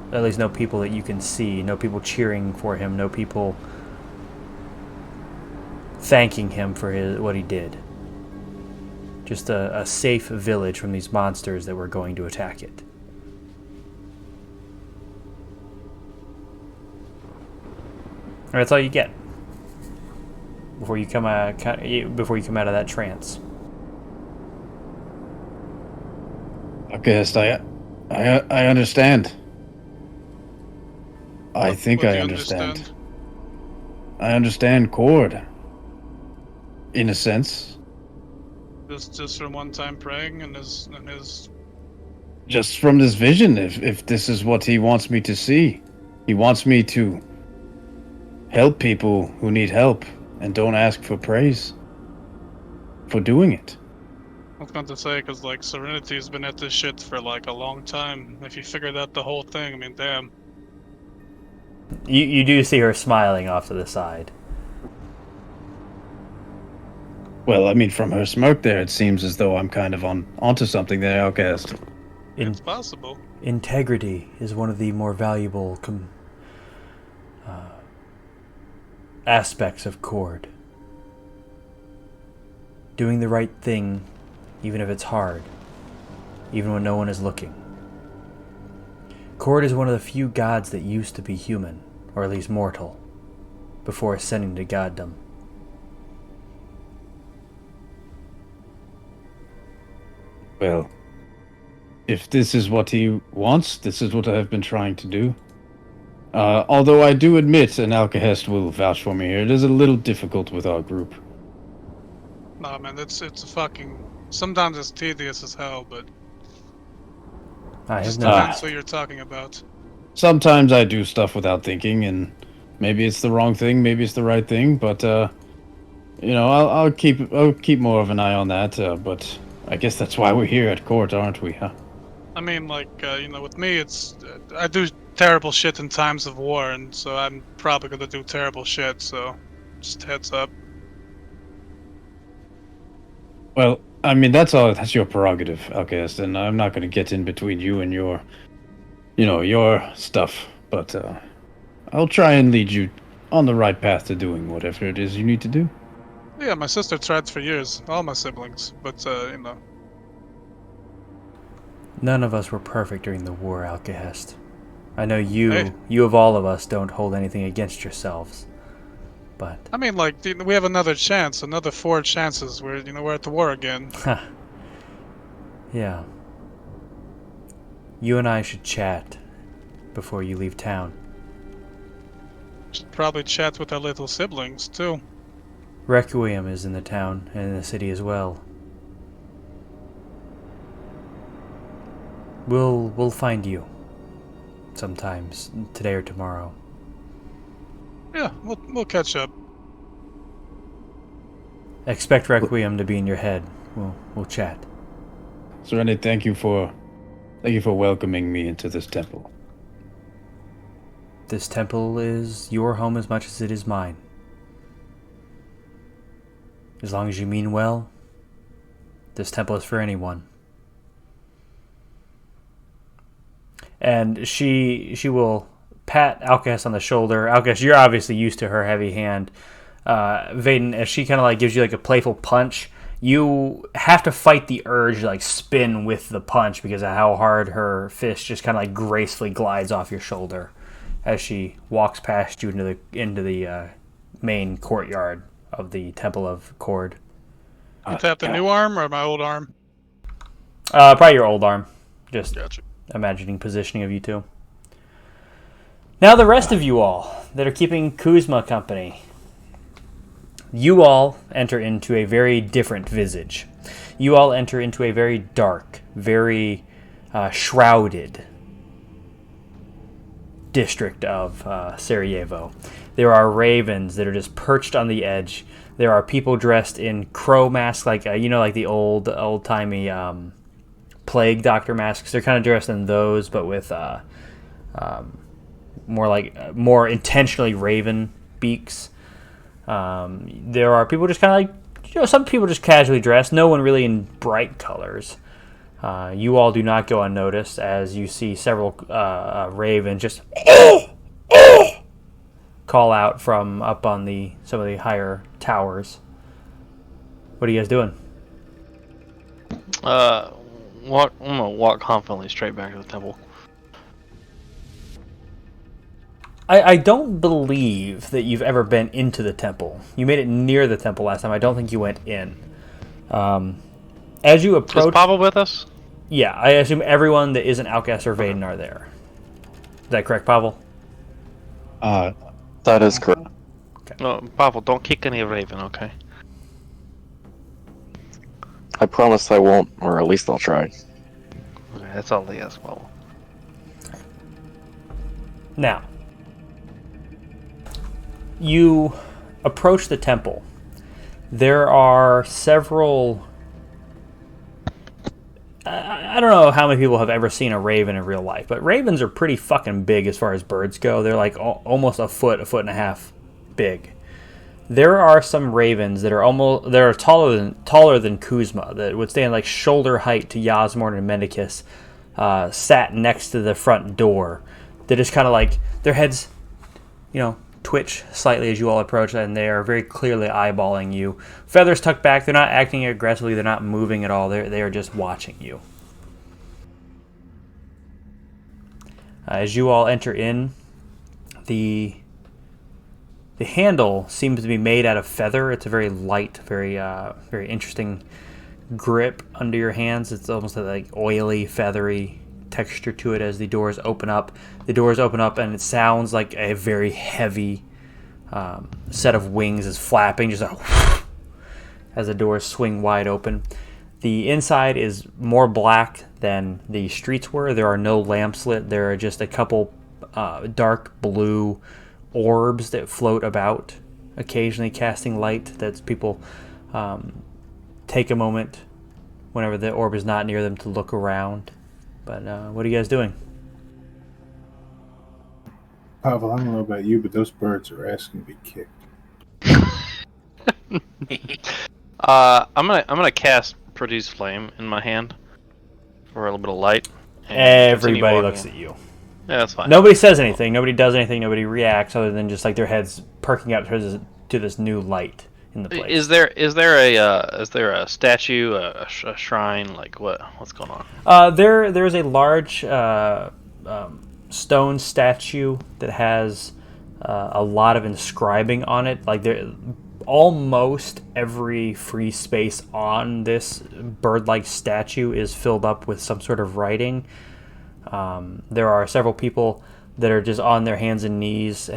At least no people that you can see. No people cheering for him. No people thanking him for what he did. Just a safe village from these monsters that were going to attack it. And that's all you get before you come out of that trance. Okay, I understand. I think What I do you understand. I understand Cord. In a sense. Just from one time praying and his Just from this vision, if this is what he wants me to see. He wants me to help people who need help and don't ask for praise for doing it. I was going to say, because like Serenity's been at this shit for like a long time. If you figured out the whole thing, I mean, damn. You do see her smiling off to the side. Well, I mean, from her smirk there, it seems as though I'm kind of onto something there, Outcast. It's possible. Integrity is one of the more valuable aspects of Cord. Doing the right thing, even if it's hard, even when no one is looking. Cord is one of the few gods that used to be human, or at least mortal, before ascending to goddom. Well, if this is what he wants, this is what I've been trying to do. Although I do admit, and Alcahest will vouch for me here, it is a little difficult with our group. Nah, man, it's a fucking. Sometimes it's tedious as hell, but I just have no. depends what you're talking about. Sometimes I do stuff without thinking, and maybe it's the wrong thing, maybe it's the right thing, but I'll keep more of an eye on that. But I guess that's why we're here at court, aren't we? Huh? I mean, like with me, it's I do terrible shit in times of war, and so I'm probably gonna do terrible shit. So, just heads up. Well, I mean, that's your prerogative, I guess, and I'm not going to get in between you and your, your stuff. But I'll try and lead you on the right path to doing whatever it is you need to do. Yeah, my sister tried for years, all my siblings, but None of us were perfect during the war, Alcahest. I know you, Hey. you of all of us, don't hold anything against yourselves. But, I mean, like, we have another chance, another 4 chances. We're at the war again. yeah. You and I should chat before you leave town. Should probably chat with our little siblings too. Requiem is in the town and in the city as well. We'll find you sometimes today or tomorrow. Yeah, we'll catch up. Expect Requiem to be in your head. We'll chat. Serenity, thank you for welcoming me into this temple. This temple is your home as much as it is mine. As long as you mean well, this temple is for anyone. And she will pat Alcahest on the shoulder. Alcahest, you're obviously used to her heavy hand. Vaedyn, as she kind of like gives you like a playful punch, you have to fight the urge to like spin with the punch because of how hard her fist just kind of like gracefully glides off your shoulder as she walks past you into the main courtyard of the Temple of Cord. Is that the new arm or my old arm? Probably your old arm. Just Gotcha. imagining positioning of you two. Now the rest of you all that are keeping Kuzma company. You all enter into a very different visage. You all enter into a very dark, very shrouded district of Sarajevo. There are ravens that are just perched on the edge. There are people dressed in crow masks, like like the old-timey plague doctor masks. They're kind of dressed in those, but with more intentionally raven beaks. There are people just kind of like, some people just casually dressed, no one really in bright colors. You all do not go unnoticed as you see several ravens just call out from up on some of the higher towers. What are you guys doing? I'm gonna walk confidently straight back to the temple. I don't believe that you've ever been into the temple. You made it near the temple last time. I don't think you went in. As you approach... Is Pavel with us? Yeah, I assume everyone that isn't Outcast or Vaedyn are there. Is that correct, Pavel? That is correct. Okay. No, Pavel, don't kick any Raven, okay? I promise I won't, or at least I'll try. Okay, that's all they ask, Pavel. Now, you approach the temple. There are several... I don't know how many people have ever seen a raven in real life, but ravens are pretty fucking big as far as birds go. They're like almost a foot and a half big. There are some ravens that are taller than Kuzma, that would stand like shoulder height to Yasmorn and Mendicus, sat next to the front door. They just kind of like, their heads, twitch slightly as you all approach, and they are very clearly eyeballing you. Feathers tucked back. They're not acting aggressively. They're not moving at all. They are just watching you. As you all enter in, the handle seems to be made out of feather. It's a very light, very interesting grip under your hands. It's almost like oily, feathery texture to it as the doors open up. The doors open up and it sounds like a very heavy set of wings is flapping, just as the doors swing wide open. The inside is more black than the streets were. There are no lamps lit. There are just a couple dark blue orbs that float about, occasionally casting light. That's people take a moment whenever the orb is not near them to look around. But what are you guys doing? Pavel, I don't know about you, but those birds are asking to be kicked. I'm gonna cast produce flame in my hand for a little bit of light. And continue Everybody walking looks in. at you. Yeah, that's fine. Nobody says anything. Nobody does anything. Nobody reacts other than just like their heads perking up to this new light in the place. Is there a statue, a shrine, like what's going on? There's a large stone statue that has a lot of inscribing on it. Like there, almost every free space on this bird-like statue is filled up with some sort of writing. There are several people that are just on their hands and knees,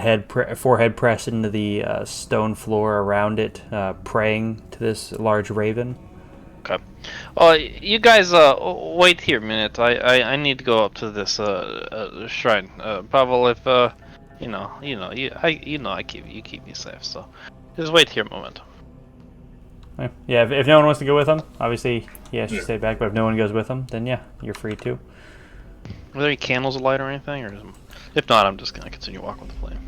forehead pressed into the stone floor around it, praying to this large raven. Okay. Oh, you guys, wait here a minute. I need to go up to this shrine. Pavel, if I keep you safe. So, just wait here a moment. Yeah, if no one wants to go with him, obviously he has to stay back. But if no one goes with him, then yeah, you're free to. Are there any candles alight or anything, or if not, I'm just gonna continue walking with the flame.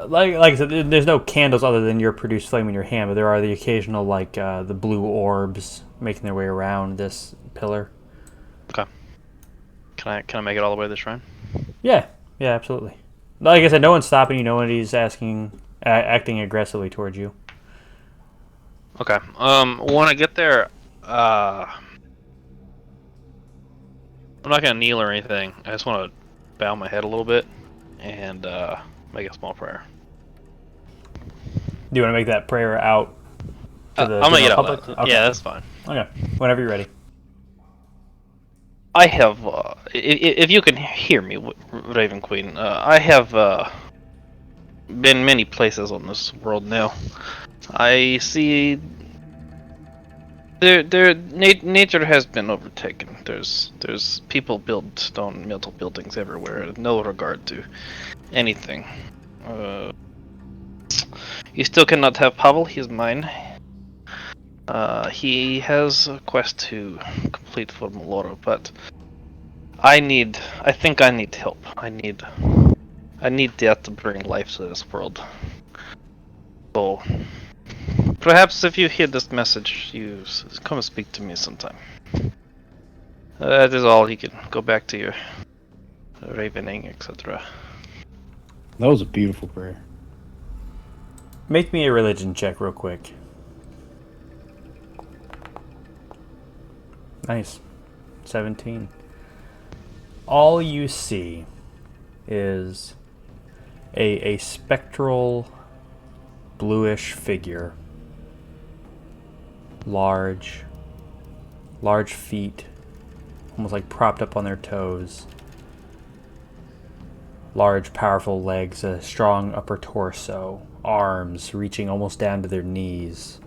Like I said, there's no candles other than your produced flame in your hand, but there are the occasional the blue orbs making their way around this pillar. Okay. Can I make it all the way to the shrine? Yeah, absolutely. Like I said, no one's stopping you. Nobody's acting aggressively towards you. Okay. When I get there, I'm not gonna kneel or anything. I just want to bow my head a little bit and make a small prayer. Do you want to make that prayer out? I'll make it out public? loud. Okay. Yeah, that's fine. Okay, whenever you're ready. I have, if you can hear me, Raven Queen, I have been many places on this world now. I see nature has been overtaken. There's people build stone metal buildings everywhere, no regard to anything. You still cannot have Pavel. He's mine. He has a quest to complete for Maloro, but I think I need help. I need death to bring life to this world. So, perhaps if you hear this message, you come and speak to me sometime. That is all. You can go back to your ravening, etc. That was a beautiful prayer. Make me a religion check real quick. Nice. 17. All you see is a spectral bluish figure. Large feet, almost like propped up on their toes. Large, powerful legs, a strong upper torso, arms reaching almost down to their knees.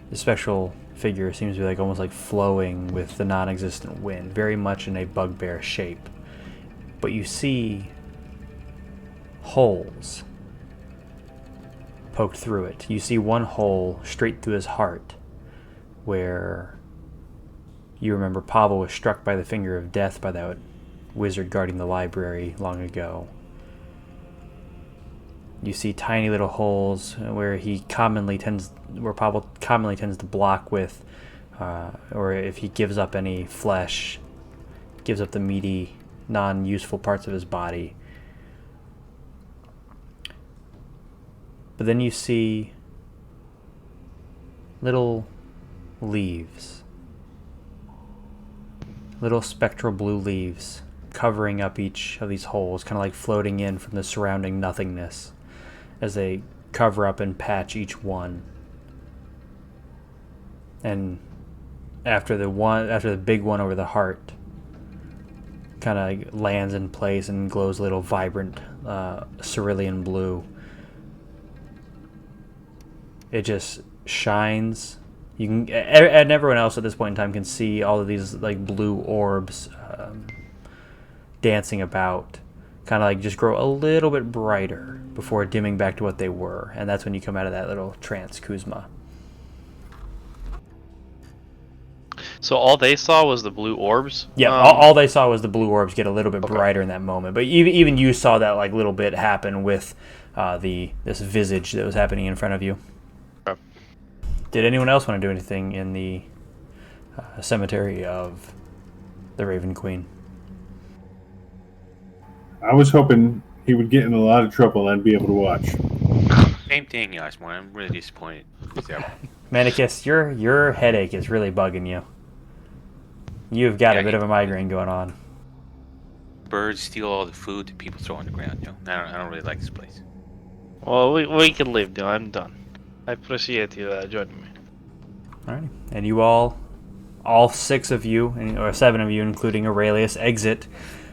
The spectral figure seems to be almost like flowing with the non-existent wind, very much in a bugbear shape. But you see holes poked through it. You see one hole straight through his heart, where you remember Pavel was struck by the finger of death by that wizard guarding the library long ago. You see tiny little holes where Pavel commonly tends to block with, or if he gives up any flesh, gives up the meaty, non-useful parts of his body. But then you see little leaves, little spectral blue leaves covering up each of these holes, kind of like floating in from the surrounding nothingness as they cover up and patch each one. And after the big one over the heart kind of lands in place and glows a little vibrant cerulean blue, it just shines. You can, and everyone else at this point in time can see all of these blue orbs dancing about, kind of just grow a little bit brighter before dimming back to what they were. And that's when you come out of that little trance, Kuzma. So all they saw was the blue orbs? Yeah, all they saw was the blue orbs get a little bit brighter in that moment. But even you saw that like little bit happen with this visage that was happening in front of you. Okay. Did anyone else want to do anything in the cemetery of the Raven Queen? I was hoping he would get in a lot of trouble and I'd be able to watch. Same thing, Yasmon. I'm really disappointed. So, Manicus, your headache is really bugging you. You've got a bit of a migraine going on. birds steal all the food that people throw on the ground. You know, I don't really like this place. Well, we can leave now. I'm done. I appreciate you joining me. Alright, and you all 6 of you, or 7 of you, including Aurelius, exit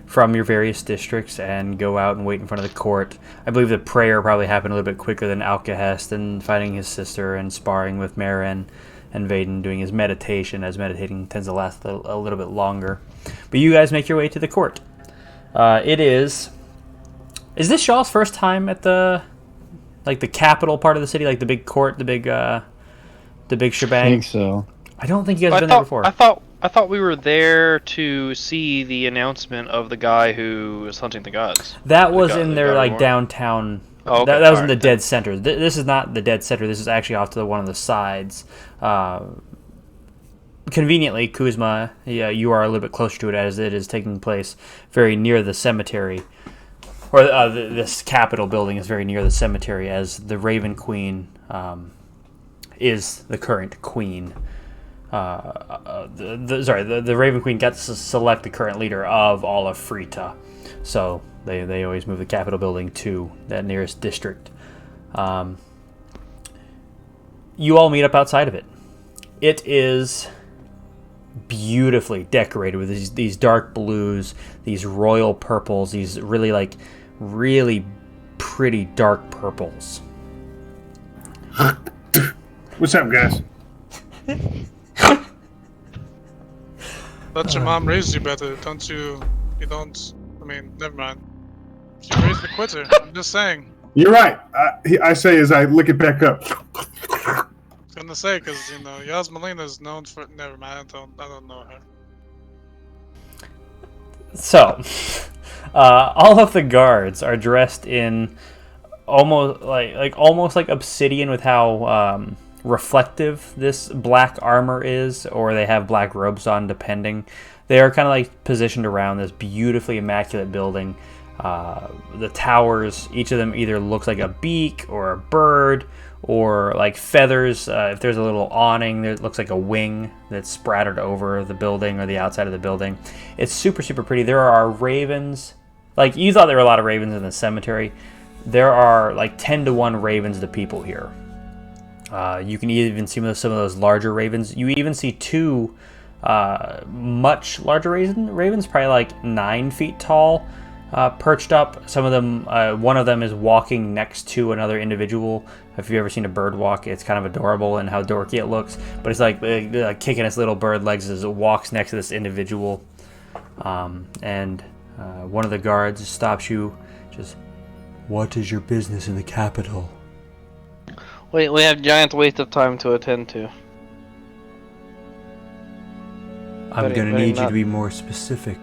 from your various districts and go out and wait in front of the court. I believe the prayer probably happened a little bit quicker than Alcahest and finding his sister and sparring with Marin and Vaedyn doing his meditation, as meditating tends to last a little bit longer. But you guys make your way to the court. Is this Shaw's first time at the capital part of the city, like the big court, the big shebang? I think so. I don't think you guys have been there before. I thought we were there to see the announcement of the guy who was hunting the gods. That was in their downtown. Oh, okay. That was in the dead center. This is not the dead center. This is actually off to one of the sides. Conveniently, Kuzma, you are a little bit closer to it, as it is taking place very near the cemetery, or this Capitol building is very near the cemetery, as the Raven Queen is the current queen. The Raven Queen got to select the current leader of all of Frita, so they always move the Capitol building to that nearest district. You all meet up outside of it. It is beautifully decorated with these dark blues, these royal purples, these really pretty dark purples. What's up, guys? Let your mom raise you better, don't you? You don't. I mean, never mind. She raised the quitter. I'm just saying. You're right. I say as I lick it back up. I was gonna say, because Yasmalina is known for. Never mind. I don't know her. So, all of the guards are dressed in almost like obsidian, with how reflective this black armor is, or they have black robes on, depending. They are kind of like positioned around this beautifully immaculate building. The towers, each of them either looks like a beak or a bird, or like feathers. If there's a little awning, it looks like a wing that's sprattered over the building or the outside of the building. It's super pretty. There are ravens. Like, you thought there were a lot of ravens in the cemetery. There are like 10-to-1 ravens to people here. You can even see some of those larger ravens. You even see 2 much larger ravens, probably like 9 feet tall, perched up. Some of them, one of them is walking next to another individual. If you've ever seen a bird walk, it's kind of adorable and how dorky it looks. But it's like kicking its little bird legs as it walks next to this individual. And one of the guards stops you, just, "What is your business in the capital?" Wait, we have giant waste of time to attend to. I'm gonna need you to be more specific.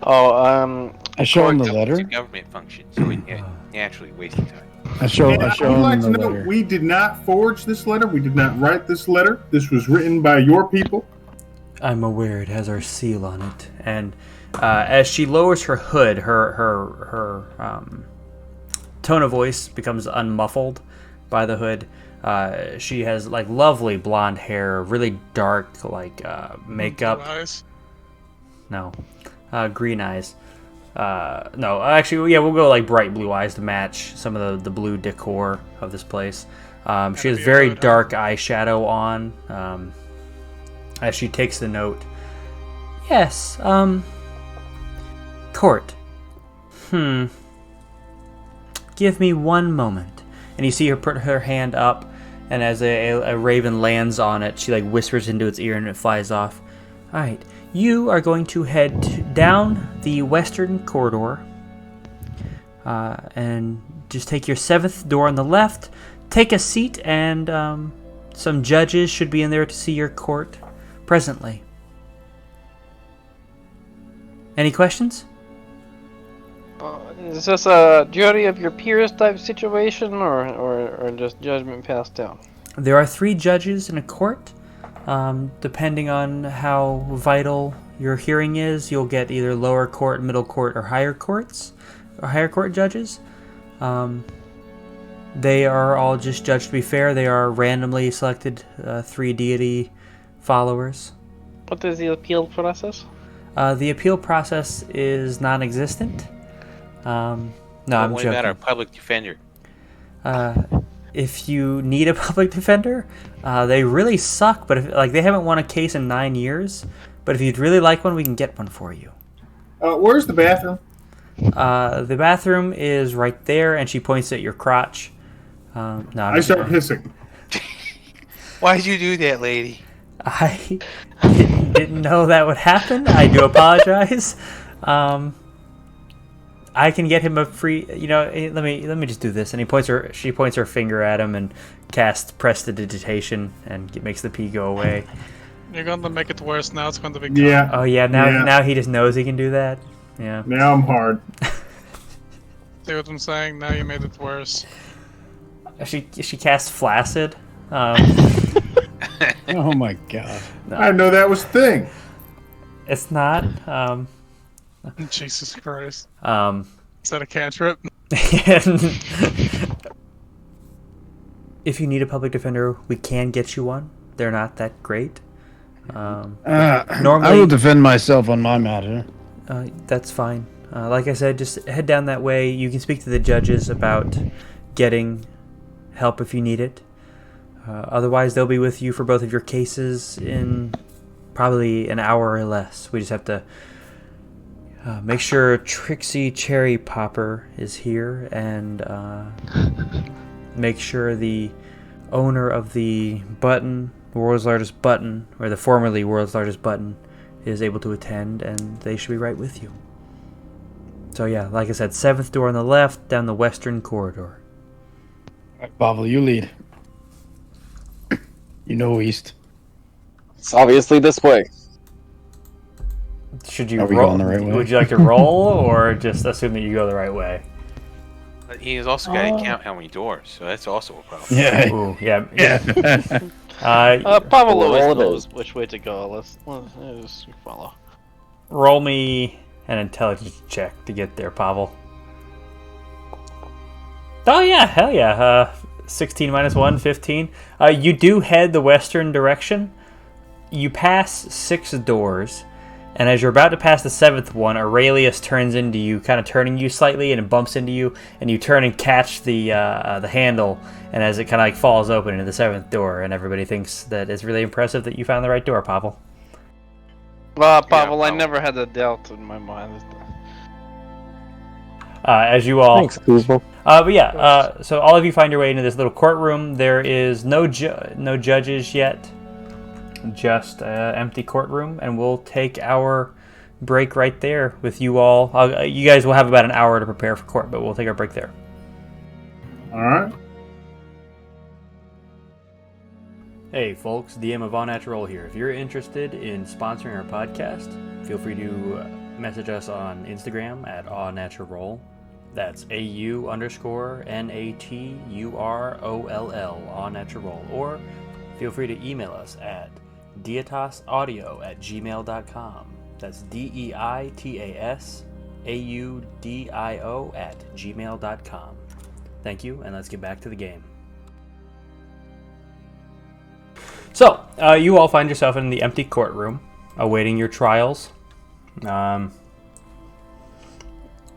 Oh, I show him the It's letter. a government function, so we naturally wasting time. I show I would him like the to know, letter. we did not forge this letter. We did not write this letter. This was written by your people. I'm aware it has our seal on it. And as she lowers her hood, her tone of voice becomes unmuffled by the hood. She has like lovely blonde hair, really dark makeup. Blue eyes. No, green eyes. No, actually, yeah, we'll go like bright blue eyes to match some of the blue decor of this place. She has very dark eyeshadow on. As she takes the note. Yes, court. Give me one moment. And you see her put her hand up, and as a raven lands on it, she like whispers into its ear and it flies off. Alright, you are going to head down the western corridor, and just take your 7th door on the left, take a seat, and some judges should be in there to see your court presently. Any questions? Is this a jury of your peers type situation, or just judgment passed down? There are 3 judges in a court. Depending on how vital your hearing is, you'll get either lower court, middle court, or higher courts, or higher court judges. They are all just judged to be fair. They are randomly selected 3 deity followers. What is the appeal process? The appeal process is non-existent. No, I'm What joking. about our public defender? If you need a public defender, they really suck. But if, they haven't won a case in 9 years. But if you'd really like one, we can get one for you. Where's the bathroom? The bathroom is right there, and she points at your crotch. No, I start hissing. Why'd you do that, lady? I didn't know that would happen. I do apologize. I can get him a free. Let me just do this. And she points her finger at him and casts prestidigitation and makes the pee go away. You're going to make it worse now. It's going to be Yeah. Oh yeah, now he just knows he can do that. Yeah. Now I'm hard. See what I'm saying? Now you made it worse. She casts flaccid. Oh my god. No. I know that was a thing. It's not. Jesus Christ. Is that a cantrip? If you need a public defender, we can get you one. They're not that great. Normally, I will defend myself on my matter. That's fine. Like I said, just head down that way. You can speak to the judges about getting help if you need it. Otherwise, they'll be with you for both of your cases in probably an hour or less. We just have to make sure Trixie Cherry Popper is here and make sure the owner of the button, the world's largest button, or the formerly world's largest button, is able to attend, and they should be right with you. So yeah, like I said, 7th door on the left, down the western corridor. Alright, Pavel, you lead. You know east. It's obviously this way. Should you Are we roll? going the right way? Would you like to roll, or just assume that you go the right way? He's also got to count how many doors, so that's also a problem. Yeah. Ooh, yeah. Pavel always Roll it knows which way to go. Let's just follow. Roll me an intelligence check to get there, Pavel. Oh yeah, hell yeah. 16 minus 1, 15. You do head the western direction. You pass 6 doors, and as you're about to pass the 7th one, Aurelius turns into you, kind of turning you slightly, and it bumps into you, and you turn and catch the handle, and as it kind of falls open into the 7th door, and everybody thinks that it's really impressive that you found the right door, Pavel. Pavel, I never had a doubt in my mind. As you all... Thanks, Kuzma. But yeah, so all of you find your way into this little courtroom. There is no judges yet, just empty courtroom, and we'll take our break right there with you all. You guys will have about an hour to prepare for court, but we'll take our break there. All right. Hey folks, DM of All Natural here. If you're interested in sponsoring our podcast, feel free to message us on Instagram at AWNaturalRoll. That's AUNATUROLL, All Natural Roll. Or feel free to email us at deitasaudio@gmail.com. That's DEITASAUDIO@gmail.com. Thank you, and let's get back to the game. So, you all find yourself in the empty courtroom, awaiting your trials.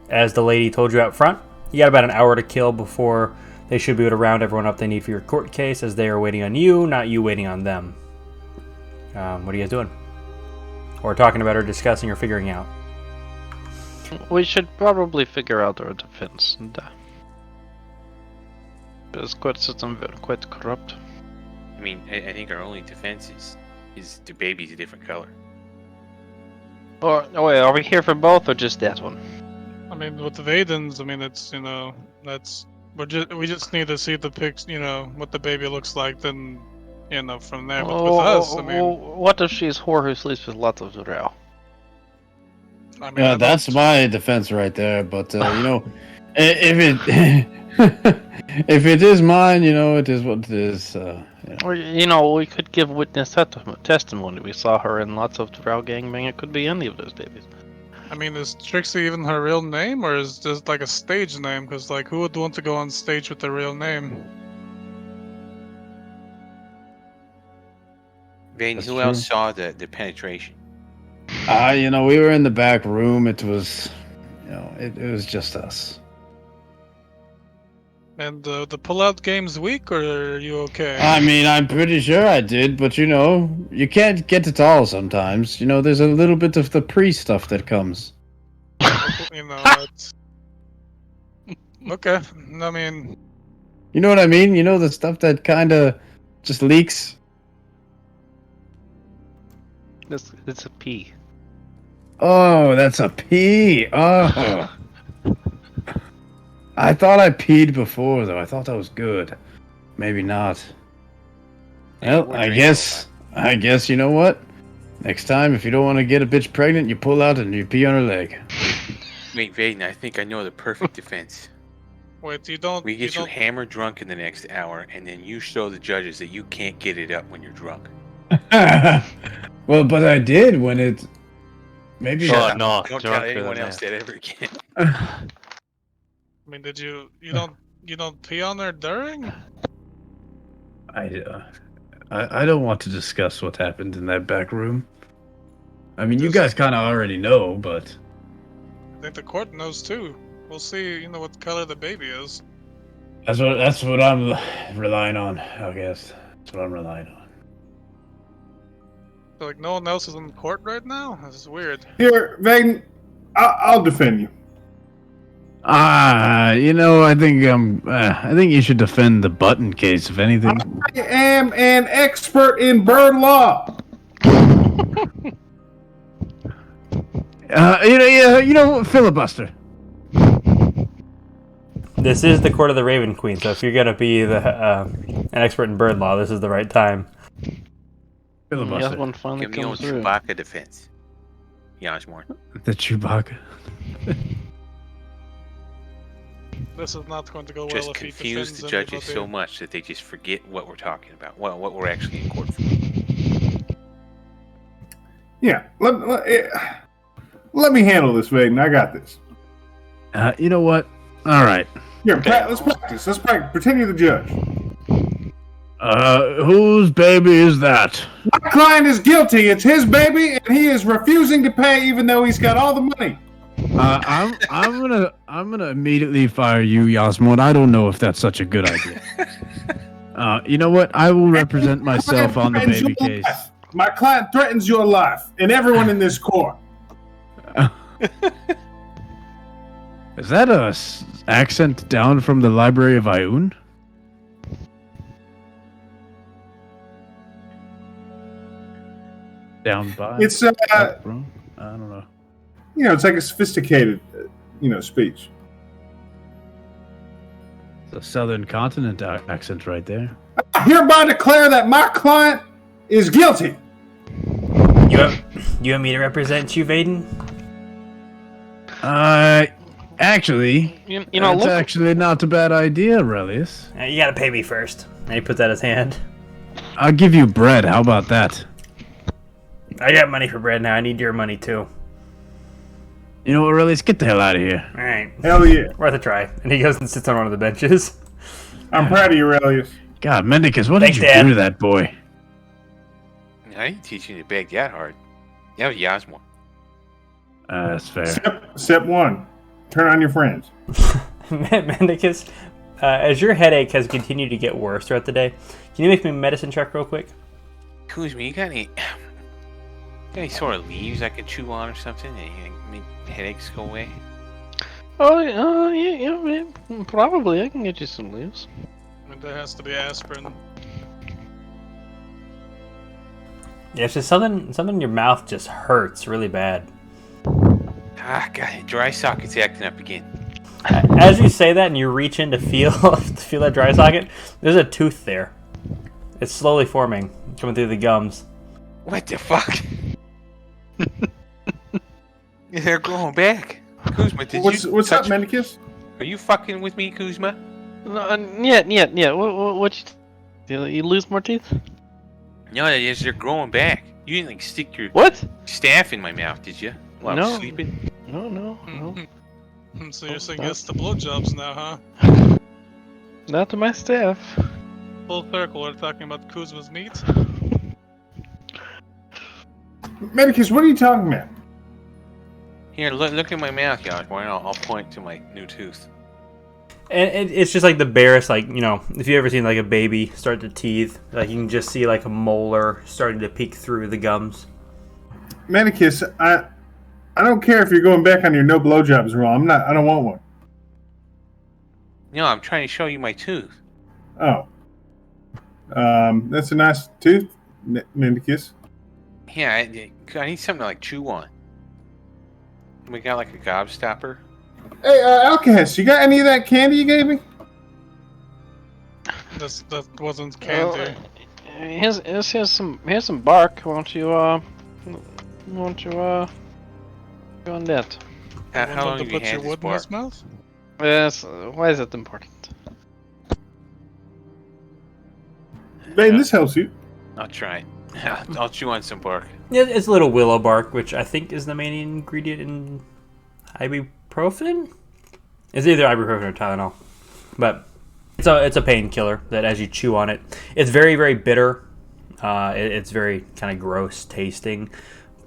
As the lady told you out front, you got about an hour to kill before they should be able to round everyone up they need for your court case, as they are waiting on you, not you waiting on them. What are you guys doing? Or talking about, or discussing, or figuring out? We should probably figure out our defense. This court system is quite corrupt. I mean, I think our only defense is the baby's a different color. Or wait, are we here for both or just that one? I mean, with the Vaedyns, I mean, it's, we just need to see the pics, what the baby looks like, then, from there. But with us, I mean... What if she's whore who sleeps with lots of Zurao? I mean, Yeah, that's my defense right there. But if it if it is mine, it is what it is. Or, we could give witness testimony. We saw her in lots of Drow gangbang. It could be any of those babies. I mean, is Trixie even her real name, or is this like a stage name? Because, like, who would want to go on stage with their real name? Vaedyn, That's who true. else saw the penetration? We were in the back room. It was, it was just us. And the pullout game's weak, or are you okay? I mean, I'm pretty sure I did, but you can't get it all sometimes. There's a little bit of the pre-stuff that comes. That's... Okay, I mean... You know what I mean? The stuff that kind of just leaks? It's a pee. Oh, that's a pee. Oh. I thought I peed before, though. I thought that was good. Maybe not. Well, I guess you know what? Next time, if you don't want to get a bitch pregnant, you pull out and you pee on her leg. Wait, Vaedyn, I think I know the perfect defense. Wait, you don't... We get you hammered drunk in the next hour, and then you show the judges that you can't get it up when you're drunk. Well, but I did when it... Maybe... Shut up. Don't tell anyone else that ever again. I mean, did you don't pee on there during? I don't want to discuss what happened in that back room. I mean, you guys kind of already know, but... I think the court knows too. We'll see, what color the baby is. That's what I'm relying on, I guess. That's what I'm relying on. So, like, no one else is in court right now? This is weird. Here, Vaedyn, I'll defend you. I think you should defend the button case, if anything. I am an expert in bird law. Filibuster. This is the court of the Raven Queen, so if you're gonna be an expert in bird law, this is the right time. Filibuster. The one finally Give me old comes through. Chewbacca defense. Yasmor. The Chewbacca. This is not going to go well Just if he confuse defends the judges anybody. so much that they just forget what we're talking about. Well, what we're actually in court for. Yeah, let me handle this, Vaedyn. I got this. You know what? All right. Here, let's practice. Let's practice. Pretend you're the judge. Whose baby is that? My client is guilty. It's his baby, and he is refusing to pay, even though he's got all the money. I'm gonna immediately fire you, Yasmon. I don't know if that's such a good idea. You know what? I will represent myself on the baby case. My client threatens your life and everyone in this court. Is that a accent down from the Library of Ioun? Down by? It's I don't know. it's like a sophisticated, speech. It's a Southern Continent accent right there. I hereby declare that my client is guilty. You want me to represent you, Vaedyn? Actually, that's actually not a bad idea, Relius. You gotta pay me first. And he puts out his hand. I'll give you bread. How about that? I got money for bread now. I need your money too. You know what, Relius? Get the hell out of here. All right. Hell yeah. Worth a try. And he goes and sits on one of the benches. I'm proud of you, Relius. God, Mendicus, what Thanks, did you Dad. do to that boy? I didn't teach you to beg that hard. That was Yasmor. That's fair. Step one. Turn on your friends. Mendicus, as your headache has continued to get worse throughout the day, can you make me a medicine check real quick? Kuzma, you got any sort of leaves I could chew on or something that make headaches go away? Oh, yeah, probably. I can get you some leaves. I mean, there has to be aspirin. Yeah, it's just something in your mouth just hurts really bad. Ah, God, dry socket's acting up again. As you say that and you reach in to feel that dry socket, there's a tooth there. It's slowly forming, coming through the gums. What the fuck? They're going back. Kuzma, did What's you up, touch... Medicus? Are you fucking with me, Kuzma? No, yeah. You lose more teeth? No, that is, they're growing back. You didn't like stick your What? staff in my mouth, did you? While No. I'm sleeping? No. So you're saying yes to blowjobs now, huh? Not to my staff. Full circle, we're talking about Kuzma's meat. Medicus, what are you talking about? Here, look at my mouth, Josh. Why not? I'll point to my new tooth. And it's just like the barest, like, you know, if you ever seen like a baby start to teeth, like you can just see like a molar starting to peek through the gums. Medicus, I don't care if you're going back on your no blowjobs rule. I don't want one. No, I'm trying to show you my tooth. Oh. That's a nice tooth, Medicus. Yeah, I need something to like chew on. We got like a gobstopper. Hey, Alcahest, you got any of that candy you gave me? That wasn't candy. Here's some bark. Won't you go on that? How long to have you put your had wood this in his bark? mouth? Yes. Why is it important? Man, this helps you. I'll try it. I'll chew on some bark. Yeah, it's a little willow bark, which I think is the main ingredient in ibuprofen. It's either ibuprofen or Tylenol, but it's a painkiller that as you chew on it, it's very, very bitter. It's very kind of gross tasting,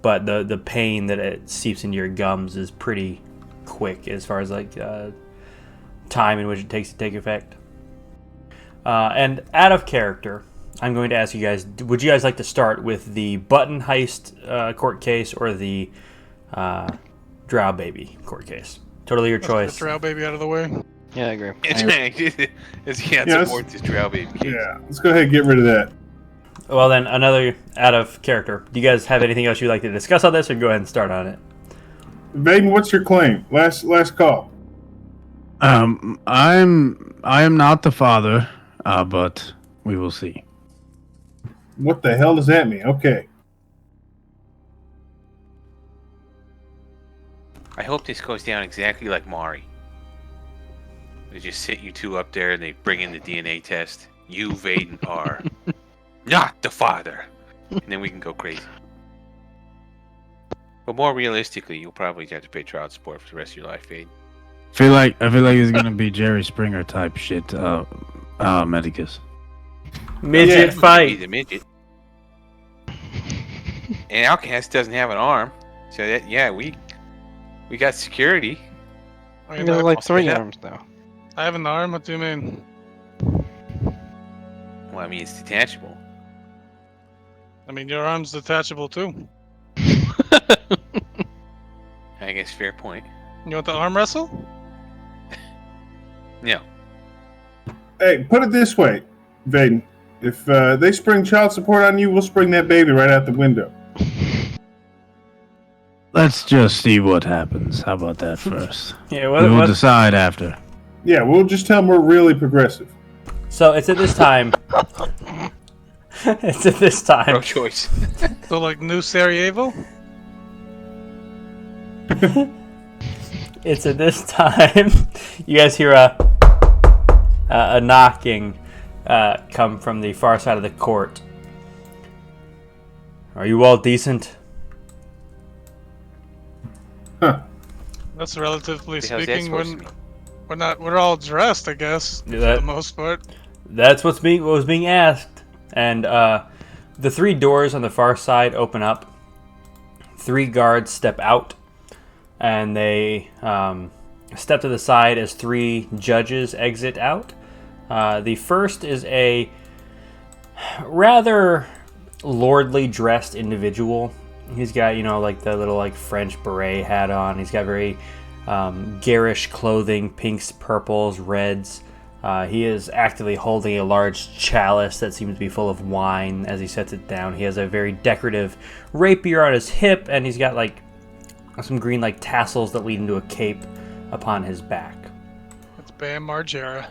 but the pain that it seeps into your gums is pretty quick as far as like time in which it takes to take effect. And out of character, I'm going to ask you guys, would you guys like to start with the button heist court case or the drow baby court case? Totally your choice. Get the drow baby out of the way. Yeah, I agree. Support this drow baby case. Yeah, let's go ahead and get rid of that. Well then, another out of character. Do you guys have anything else you'd like to discuss on this, or go ahead and start on it? Vaedyn, what's your claim? Last call. I am not the father, but we will see. What the hell does that mean? Okay. I hope this goes down exactly like Mari. They just sit you two up there and they bring in the DNA test. You, Vaedyn, are not the father. And then we can go crazy. But more realistically, you'll probably have to pay child support for the rest of your life, Vaedyn. I feel like it's gonna be Jerry Springer type shit. Medicus. Midget Be fight. the midget. And Alcast doesn't have an arm, so that we got security. I You mean, got like 3 Yeah. arms now. I have an arm. What do you mean? Well, I mean it's detachable. I mean, your arm's detachable too. I guess fair point. You want the arm wrestle? No. Hey, put it this way, Vaedyn. If they spring child support on you, we'll spring that baby right out the window. Let's just see what happens. How about that first? Yeah, We will decide after. Yeah, we'll just tell them we're really progressive. So it's at this time. It's at this time. No choice. So like new Sarajevo? It's at this time. You guys hear a knocking come from the far side of the court. Are you all decent? Huh. That's relatively What the hell's that speaking. supposed to mean? We're not. We're all dressed, I guess, Yeah, for the most part. That's what was being asked. And the 3 doors on the far side open up. 3 guards step out, and they step to the side as 3 judges exit out. The first is a rather lordly dressed individual. He's got, like the little French beret hat on. He's got very garish clothing, pinks, purples, reds. He is actively holding a large chalice that seems to be full of wine as he sets it down. He has a very decorative rapier on his hip, and he's got some green tassels that lead into a cape upon his back. It's Bam Margera.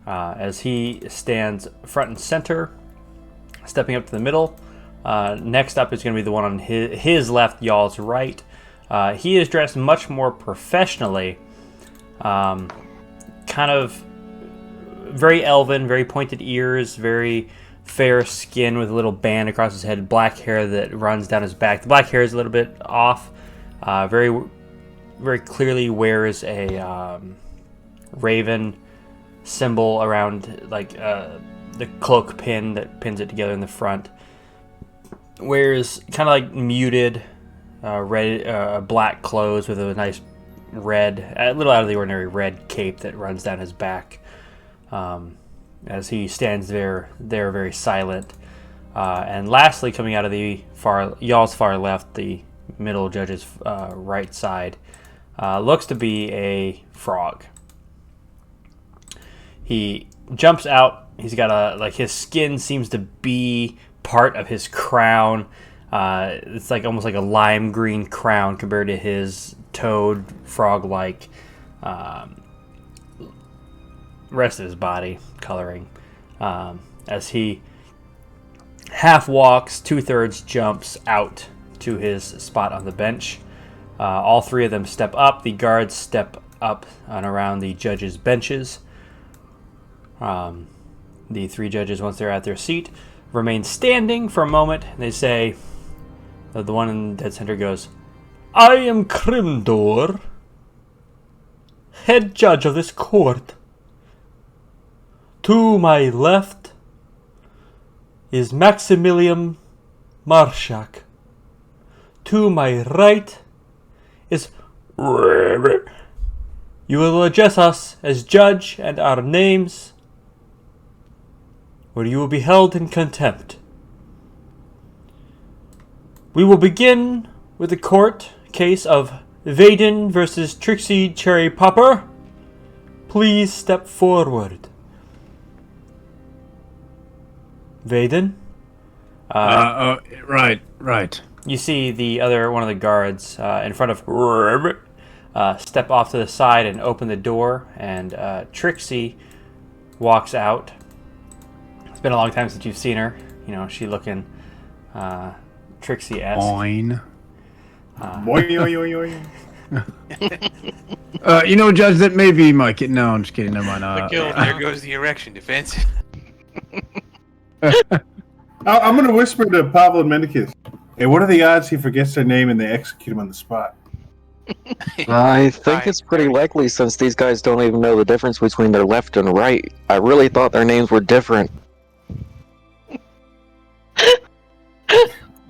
As he stands front and center, stepping up to the middle. Next up is going to be the one on his left, y'all's right. He is dressed much more professionally, kind of very elven, very pointed ears, very fair skin with a little band across his head, black hair that runs down his back. The black hair is a little bit off. Very, very clearly wears a raven symbol around like the cloak pin that pins it together in the front. Wears kind of like muted red, black clothes with a nice red, a little out of the ordinary red cape that runs down his back. As he stands there very silent. And lastly, coming out of the y'all's far left, the middle judge's right side, looks to be a frog. He jumps out. He's got his skin seems to be part of his crown. It's like almost like a lime green crown compared to his toad frog-like rest of his body coloring. As he half walks, 2/3 jumps out to his spot on the bench. All three of them step up. The guards step up and around the judges' benches. The three judges, once they're at their seat, remain standing for a moment. And they say, the one in dead center goes, "I am Crimdor, head judge of this court. To my left is Maximilian Marshak. To my right is... You will address us as judge and our names, or you will be held in contempt. We will begin with the court case of Vaedyn versus Trixie Cherry Popper. Please step forward." Vaedyn? Right. You see the other one of the guards in front of step off to the side and open the door, and Trixie walks out. It's been a long time since you've seen her. You know, she looking Trixie-esque. Fine. Boing. Judge, that may be my kid. No, I'm just kidding. Never mind. There goes the erection defense. I'm going to whisper to Pablo Mendicus. Hey, what are the odds he forgets their name and they execute him on the spot? I think it's pretty likely since these guys don't even know the difference between their left and right. I really thought their names were different.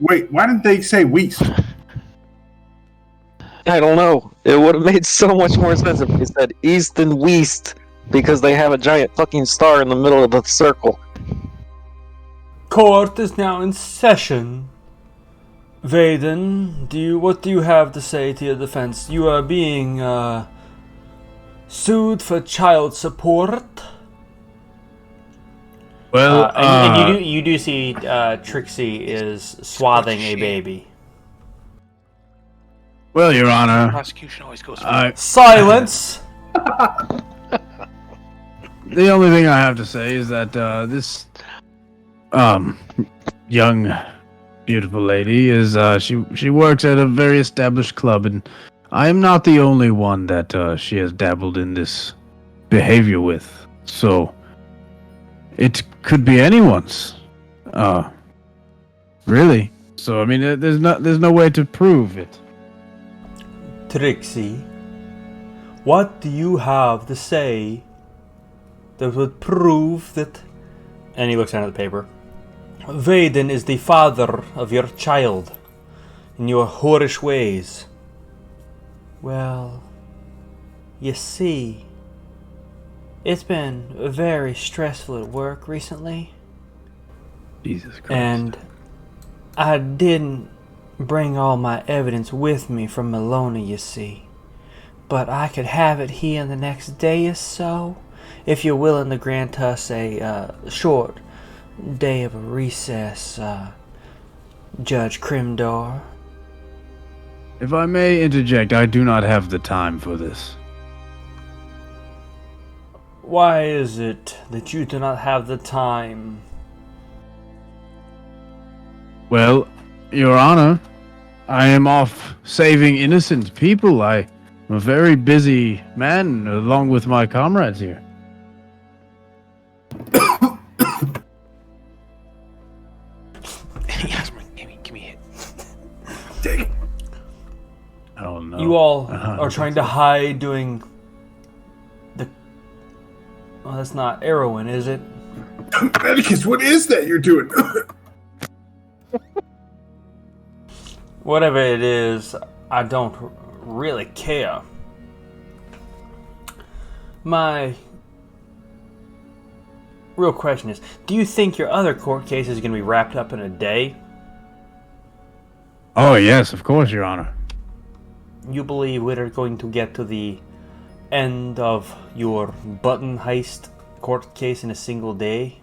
Wait, why didn't they say Weiss? I don't know. It would have made so much more sense if they said East and West, because they have a giant fucking star in the middle of the circle. Court is now in session. Vaedyn, what do you have to say to your defense? You are being sued for child support. Well, and you do see Trixie is swathing a baby. Well, Your Honor, Prosecution always goes first. Silence. The only thing I have to say is that this young, beautiful lady is she works at a very established club, and I am not the only one that she has dabbled in this behavior with. So it could be anyone's. Really. So I mean, there's no way to prove it. Trixie, what do you have to say that would prove that... And he looks down at the paper. Vaedyn is the father of your child in your whorish ways. Well, you see, it's been very stressful at work recently. Jesus Christ. And I didn't bring all my evidence with me from Maloney, you see. But I could have it here in the next day or so, if you're willing to grant us a short day of a recess, Judge Crimdor. If I may interject, I do not have the time for this. Why is it that you do not have the time? Well, Your Honor, I am off saving innocent people. I'm a very busy man, along with my comrades here. Yasmin, give me it. Take it. Oh no. You all are trying to hide doing the... Well, that's not heroin, is it? Medicus, what is that you're doing? Whatever it is, I don't really care. My real question is, do you think your other court case is going to be wrapped up in a day? Oh yes, of course, Your Honor. You believe we're going to get to the end of your button heist court case in a single day?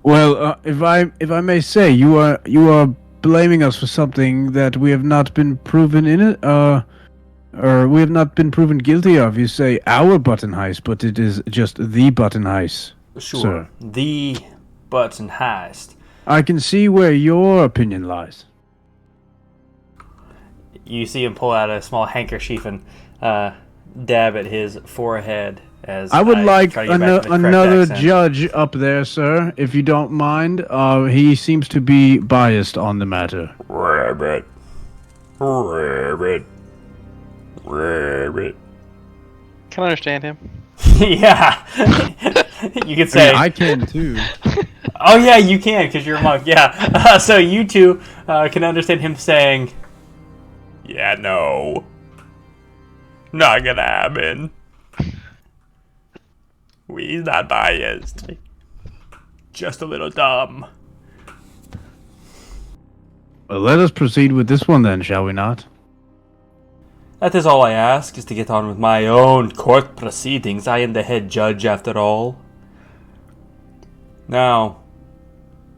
Well, if I may say, you are blaming us for something that we have not been proven or we have not been proven guilty of. You say our button heist, but it is just the button heist. Sure, sir. The button heist. I can see where your opinion lies. You see him pull out a small handkerchief and dab at his forehead as I would like try to get back to the correct another accent. judge up there, sir, if you don't mind. He seems to be biased on the matter. Rabbit. Rabbit. Rabbit. Can I understand him? Yeah. You could say. I can too. Oh, yeah, you can because you're a monk. Yeah. So you two can understand him saying, yeah, no. Not gonna happen. He's not biased. Just a little dumb. Well, let us proceed with this one then, shall we not? That is all I ask, is to get on with my own court proceedings. I am the head judge, after all. Now,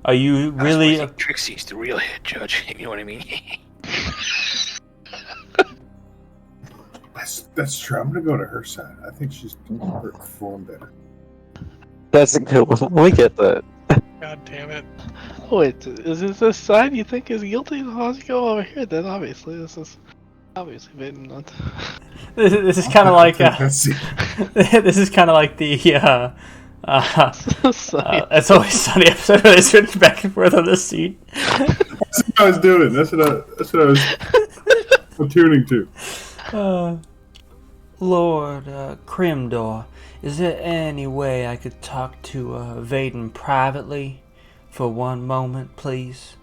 are you really... Trixie's the real head judge, you know what I mean? That's true. I'm gonna go to her side. I think she's performed better. That's a good one. We get that. God damn it. Wait, is this side you think is guilty? How's you go over here? Then obviously this is Vaedyn not. This is kind of like... Let's see. this is kind of like the... Sunny. It's Always Sunny episode where they switch back and forth on the seat. That's what I was doing. That's what I was tuning to. Lord Crimdor, is there any way I could talk to Vaedyn privately for one moment, please?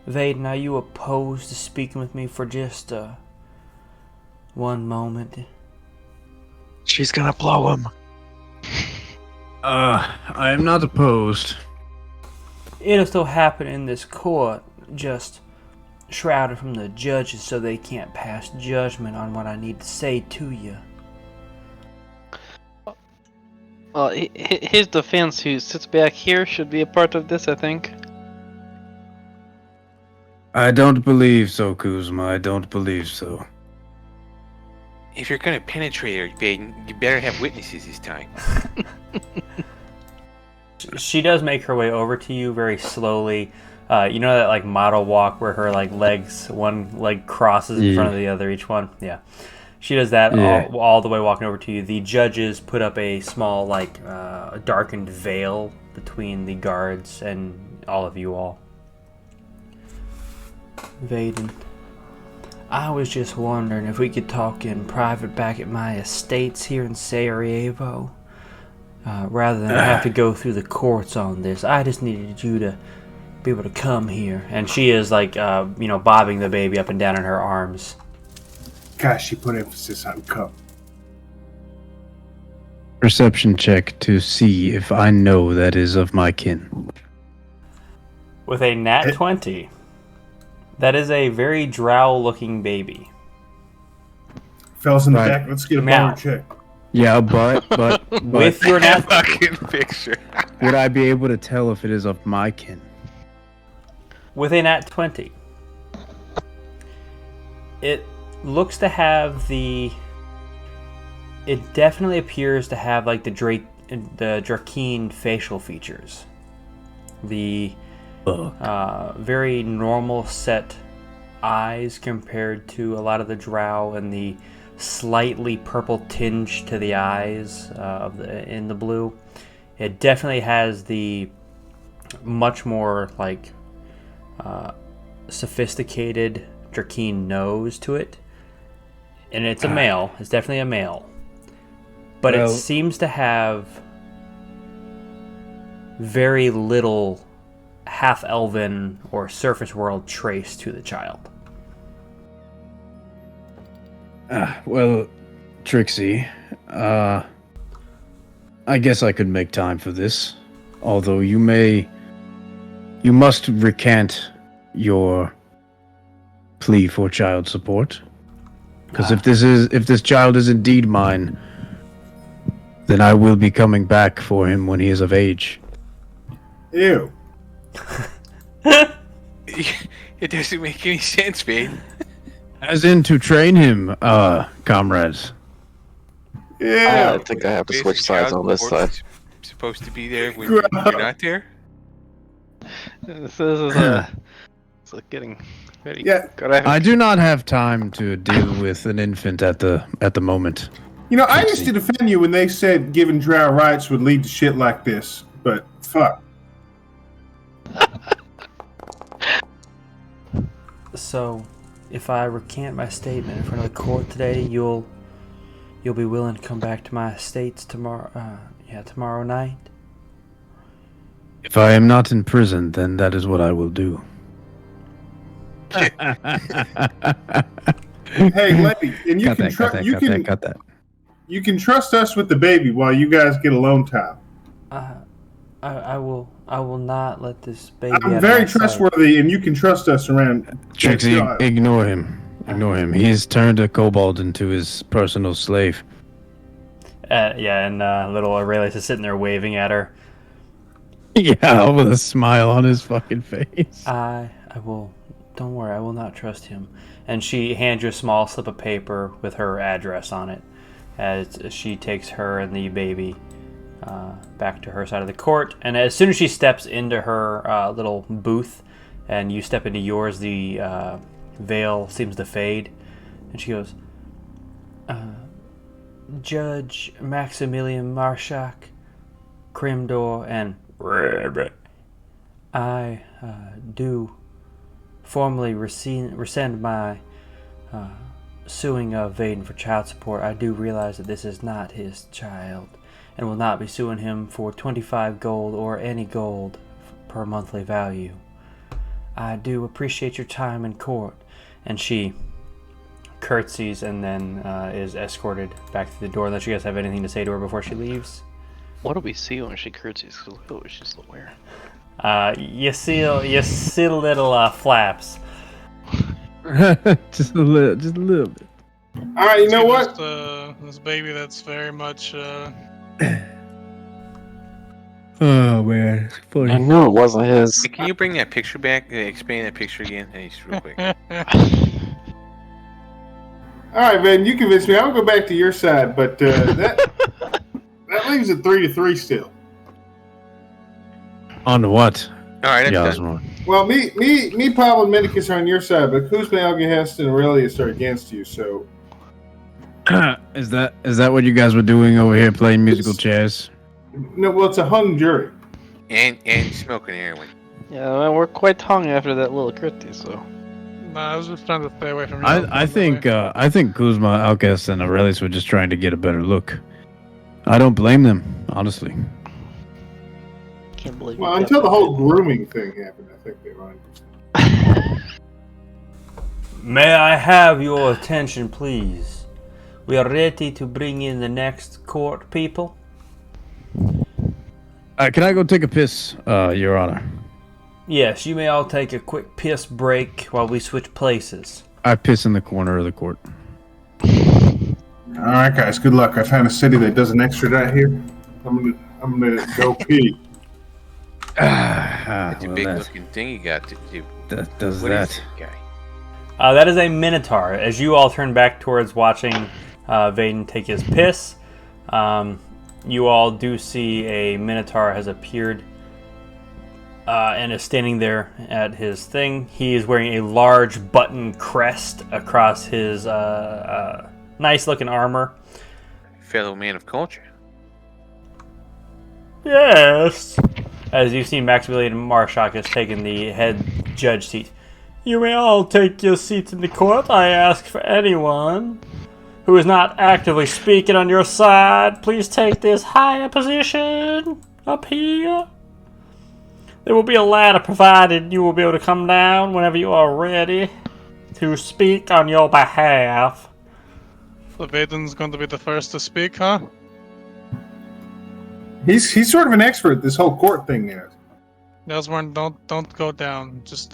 Vaedyn, are you opposed to speaking with me for just one moment? She's gonna blow him. I am not opposed. It'll still happen in this court, just shrouded from the judges so they can't pass judgment on what I need to say to you. Well, his defense, who sits back here, should be a part of this, I think. I don't believe so, Kuzma. I don't believe so. If you're gonna penetrate her, Vaedyn, you better have witnesses this time. She does make her way over to you very slowly. You know that like model walk where her like legs, one leg crosses in front of the other, each one? Yeah. She does that all the way walking over to you. The judges put up a small like darkened veil between the guards and all of you all. Vaedyn, I was just wondering if we could talk in private back at my estates here in Sarajevo. Rather than have to go through the courts on this. I just needed you to be able to come here. And she is like, bobbing the baby up and down in her arms. Gosh, she put emphasis on come. Perception check to see if I know that is of my kin. With a nat 20. That is a very drow-looking baby. Fellas in the Right. back, let's get a Now. better check. Yeah, but With your nat... Fucking picture. would I be able to tell if it is of my kin? With a nat 20. It looks to have the... It definitely appears to have like the Drakeen facial features. The very normal set eyes compared to a lot of the drow, and the slightly purple tinge to the eyes in the blue. It definitely has the much more like sophisticated Drakeen nose to it, and it's a male. It's definitely a male, but it seems to have very little half-elven or surface world trace to the child. Well, Trixie, I guess I could make time for this. Although you must recant your plea for child support. Because if this child is indeed mine, then I will be coming back for him when he is of age. Ew. It doesn't make any sense, Vaedyn. As in to train him, comrades. Yeah. I think I have to switch sides on this side. Supposed to be there when you're not there. This is it's like getting very. Yeah. I do not have time to deal with an infant at the moment. You know, I used to defend you when they said giving drow rights would lead to shit like this, but fuck. So, if I recant my statement in front of the court today, you'll be willing to come back to my estates tomorrow night? If I am not in prison, then that is what I will do. Hey, Levy, and you can trust you can trust us with the baby while you guys get alone time. I will not let this baby. I'm very trustworthy, and you can trust us around. Trixie, ignore him. Ignore him. He's turned a kobold into his personal slave. And little Aurelius is sitting there waving at her. Yeah, with a smile on his fucking face. I will. Don't worry, I will not trust him. And she hands you a small slip of paper with her address on it, as she takes her and the baby back to her side of the court. And as soon as she steps into her little booth, and you step into yours, the veil seems to fade, and she goes, Judge Maximilian Marshak, Crimdor, and I do formally rescind my suing of Vaedyn for child support. I do realize that this is not his child, and will not be suing him for 25 gold or any gold per monthly value. I do appreciate your time in court. And she curtsies and then is escorted back to the door, unless you guys have anything to say to her before she leaves. What do we see when she curtsies? Oh, she's still wearing. You see the little flaps. just a little bit. All right, you know what? This baby that's very much. Oh man, it's funny. I knew it wasn't his. Hey, can you bring that picture back? Explain that picture again, hey, just real quick. All right, man, you convinced me. I'll go back to your side, but that leaves it 3-3 still. On what? All right, Yeah, that's done. Well, me, Pablo, and Medicus are on your side, but Kuzma, Algahest, and Aurelius are against you. So, is that what you guys were doing over here, playing musical chairs? no, well, it's a hung jury. And smoking heroin. Yeah, well, we're quite hung after that little curtsy, so. Nah, I was just trying to stay away from you. I think Kuzma, Alkes, and Aurelius were just trying to get a better look. I don't blame them, honestly. Can't believe. Well, until the whole grooming thing happened, I think they were. May I have your attention, please? We are ready to bring in the next court, people. Can I go take a piss, Your Honor? Yes, you may all take a quick piss break while we switch places. I piss in the corner of the court. All right, guys. Good luck. I found a city that doesn't extradite here. I'm gonna go pee. It's a big looking thing you got to do. That does What that. is it, guy? That is a minotaur. As you all turn back towards watching Vaedyn take his piss, you all do see a minotaur has appeared and is standing there at his thing. He is wearing a large button crest across his nice-looking armor. Fellow man of culture. Yes. As you see, Maximilian Marshak has taken the head judge seat. You may all take your seats in the court. I ask for anyone who is not actively speaking on your side, please take this higher position up here. There will be a ladder provided. You will be able to come down whenever you are ready to speak on your behalf. So Vaedyn's going to be the first to speak, huh? He's sort of an expert. This whole court thing is. Osborne, don't go down. Just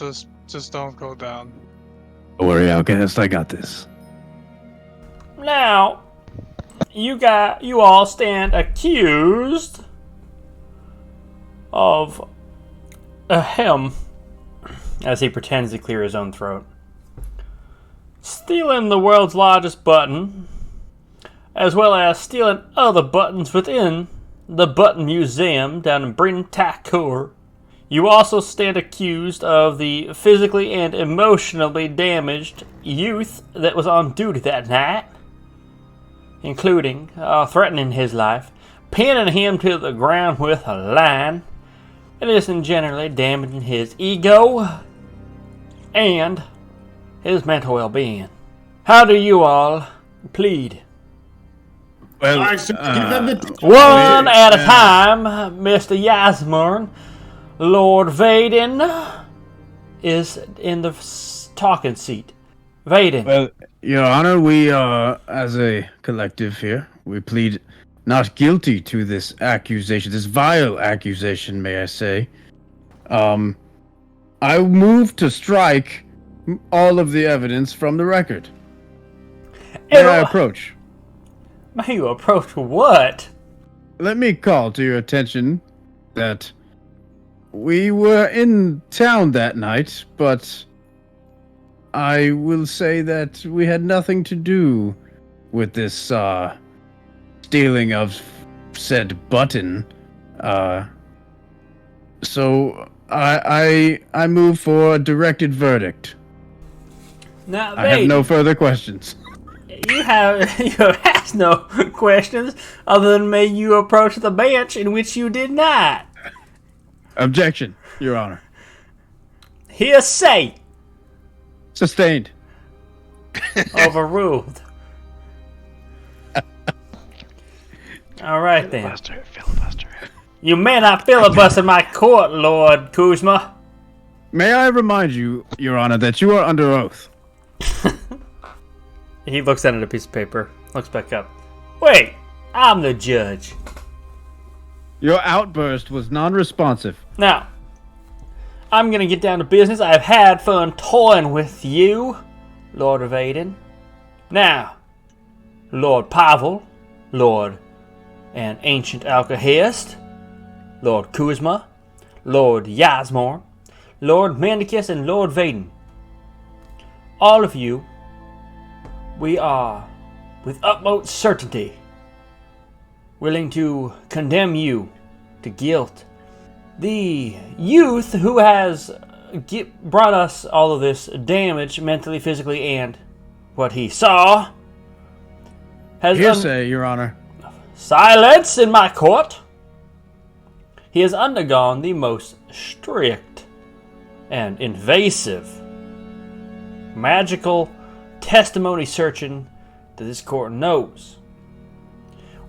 don't go down. Don't worry, Alchemist. I got this. Now, you all stand accused of him, as he pretends to clear his own throat, stealing the world's largest button, as well as stealing other buttons within the Button Museum down in Bryn-Takur. You also stand accused of the physically and emotionally damaged youth that was on duty that night, including threatening his life, pinning him to the ground with a line, and this and generally damaging his ego and his mental well-being. How do you all plead? Well, one at a time, Mr. Yasmurn. Lord Vaedyn is in the talking seat. Vaedyn. Well, Your Honor, we as a collective here, we plead not guilty to this accusation, this vile accusation, may I say. I move to strike all of the evidence from the record. May I approach? May you approach what? Let me call to your attention that we were in town that night, but I will say that we had nothing to do with this stealing of said button. So I move for a directed verdict. Now, I have no further questions. You have asked no questions other than may you approach the bench, in which you did not. Objection, Your Honor. Hearsay. Sustained. Overruled. All right then. Filibuster. You may not filibuster my court, Lord Kuzma. May I remind you, Your Honor, that you are under oath. He looks down at a piece of paper, looks back up. Wait, I'm the judge. Your outburst was non-responsive. Now, I'm going to get down to business. I've had fun toying with you, Lord of Vaedyn. Now, Lord Pavel, Lord and Ancient Alkahest, Lord Kuzma, Lord Yasmor, Lord Mendicus, and Lord Vaedyn. All of you, we are, with utmost certainty, willing to condemn you to guilt. The youth who has brought us all of this damage, mentally, physically, and what he saw, has Hearsay, Your Honor. Silence in my court. He has undergone the most strict and invasive magical testimony searching that this court knows.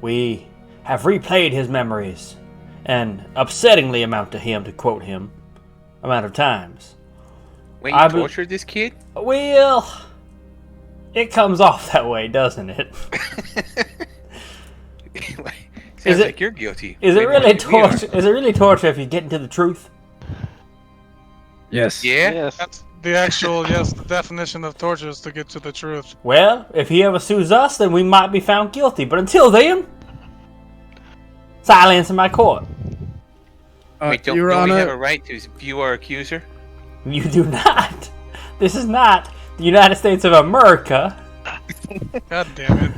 We have replayed his memories an upsettingly amount to him, to quote him, amount of times. Wait, you tortured this kid? Well, it comes off that way, doesn't it? Sounds like you're guilty. Is it really torture? Is it really torture if you get into the truth? Yes. Yeah? Yes. That's the actual, yes, the definition of torture is to get to the truth. Well, if he ever sues us, then we might be found guilty. But until then, silence in my court. Wait, don't Your we Honor, have a right to view our accuser? You do not. This is not the United States of America. God damn it.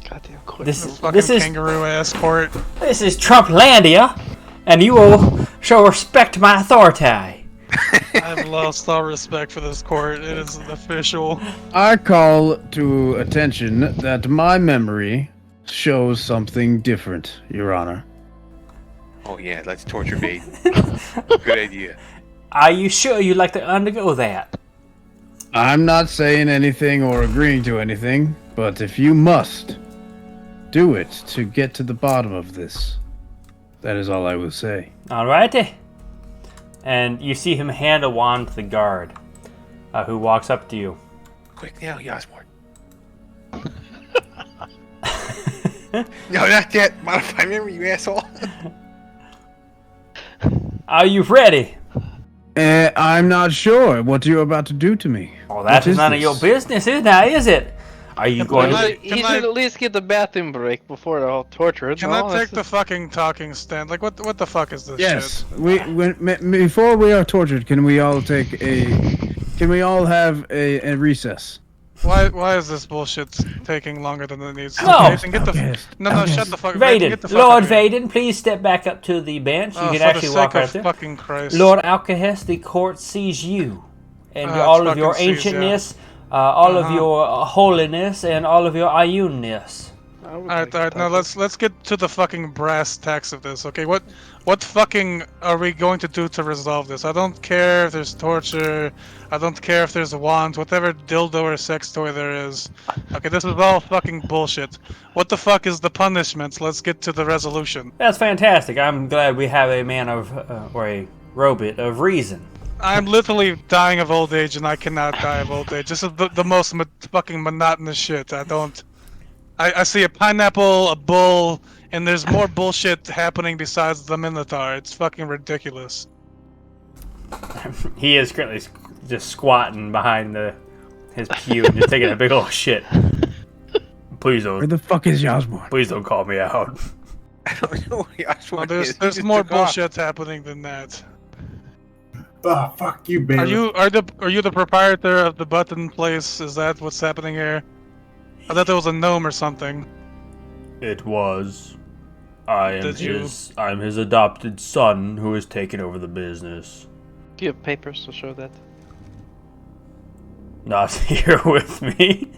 Goddamn court. This Fucking is kangaroo ass court. This is Trumplandia, and you will Show respect to my authority. I've lost all respect for this court. It is official. I call to attention that my memory shows something different, Your Honor. Oh yeah, let's torture Vaedyn. Good idea. Are you sure you'd like to undergo that? I'm not saying anything or agreeing to anything, but if you must do it to get to the bottom of this, that is all I will say. Alrighty. And you see him hand a wand to the guard, who walks up to you. Quick now, Yasmor. No, not that. Modify memory, you asshole. Are you ready? I'm not sure what you're about to do to me. Oh, that is none of your business, is it? Are you going to... He should at least get the bathroom break before the whole torture. Can I take the fucking talking stand? Like, what the fuck is this Yes, shit? before we are tortured, can we all have a recess? Why is this bullshit taking longer than it needs to? No. Vaedyn, get the no, shut the fuck. Vaedyn, get the fuck Lord out of here. Vaedyn, please step back up to the bench. You Oh, can for actually the walk sake right of there. fucking Christ. Lord Alcahest, the court sees you. And Ah, all it's of your fucking sees, ancientness, all of your holiness, and all of your ayunness. Alright, now let's get to the fucking brass tacks of this, okay? What fucking are we going to do to resolve this? I don't care if there's torture, I don't care if there's a wand, whatever dildo or sex toy there is. Okay, this is all fucking bullshit. What the fuck is the punishment? Let's get to the resolution. That's fantastic. I'm glad we have a man of, or a robot of reason. I'm literally dying of old age and I cannot die of old age. This is the most fucking monotonous shit. I see a pineapple, a bull, and there's more bullshit happening besides the Minotaur. It's fucking ridiculous. He is currently just squatting behind his pew and just taking a big old shit. Please Where don't. the fuck is Yasmor? Please don't call me out. I don't know what Yasmor No, is. there's more bullshit happening than that. Oh, fuck you, baby. Are you the proprietor of the button place? Is that what's happening here? I thought there was a gnome or something. It was. I'm Did you- his adopted son who has taken over the business. Do you have papers to show that? Not here with me.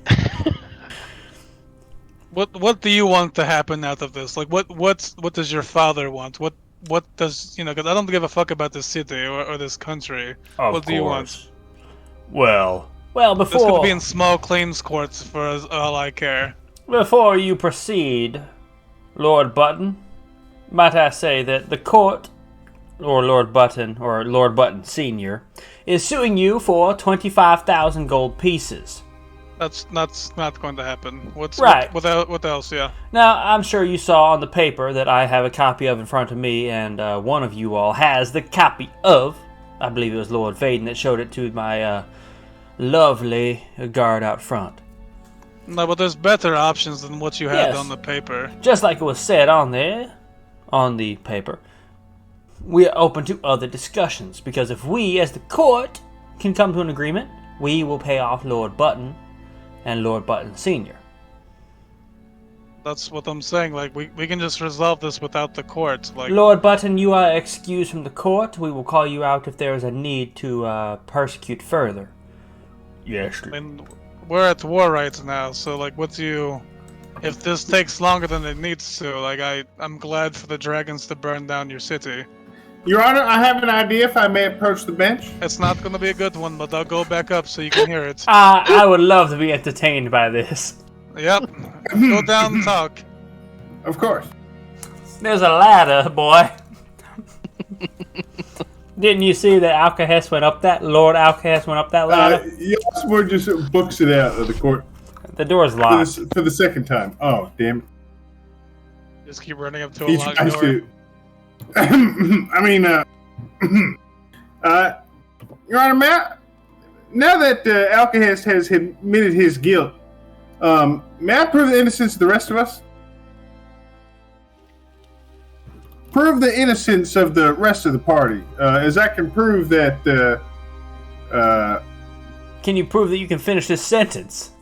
What do you want to happen out of this? Like what does your father want? What does because I don't give a fuck about this city or this country. Of What do you want? course. Well, This before could be in small claims courts for all I care. before you proceed, Lord Button, might I say that the court, or Lord Button Senior, is suing you for 25,000 gold pieces. That's not going to happen. Right. What else? Yeah. Now, I'm sure you saw on the paper that I have a copy of in front of me, and one of you all has the copy of. I believe it was Lord Vaedyn that showed it to my lovely guard out front. No, but there's better options than what you had Yes. on the paper. Just like it was said on the paper, we are open to other discussions, because if we, as the court, can come to an agreement, we will pay off Lord Button and Lord Button Senior. That's what I'm saying. Like we can just resolve this without the court. Like Lord Button, you are excused from the court. We will call you out if there is a need to persecute further. Yes. I mean, we're at war right now, so like, if this takes longer than it needs to, like, I'm glad for the dragons to burn down your city. Your Honor, I have an idea if I may approach the bench. It's not gonna be a good one, but I'll go back up so you can hear it. I would love to be entertained by this. Yep. Go down and talk. Of course. There's a ladder, boy. Didn't you see that Alcahest went up that? Lord Alcahest went up that ladder? Yasmor just books it out of the court The door's locked. for the second time. Oh, damn it. Just keep running up to a He's locked nice door. to... I mean, Your Honor, now that Alcahest has admitted his guilt, may I prove the innocence of the rest of us? Prove the innocence of the rest of the party, as I can prove that. Can you prove that you can finish this sentence?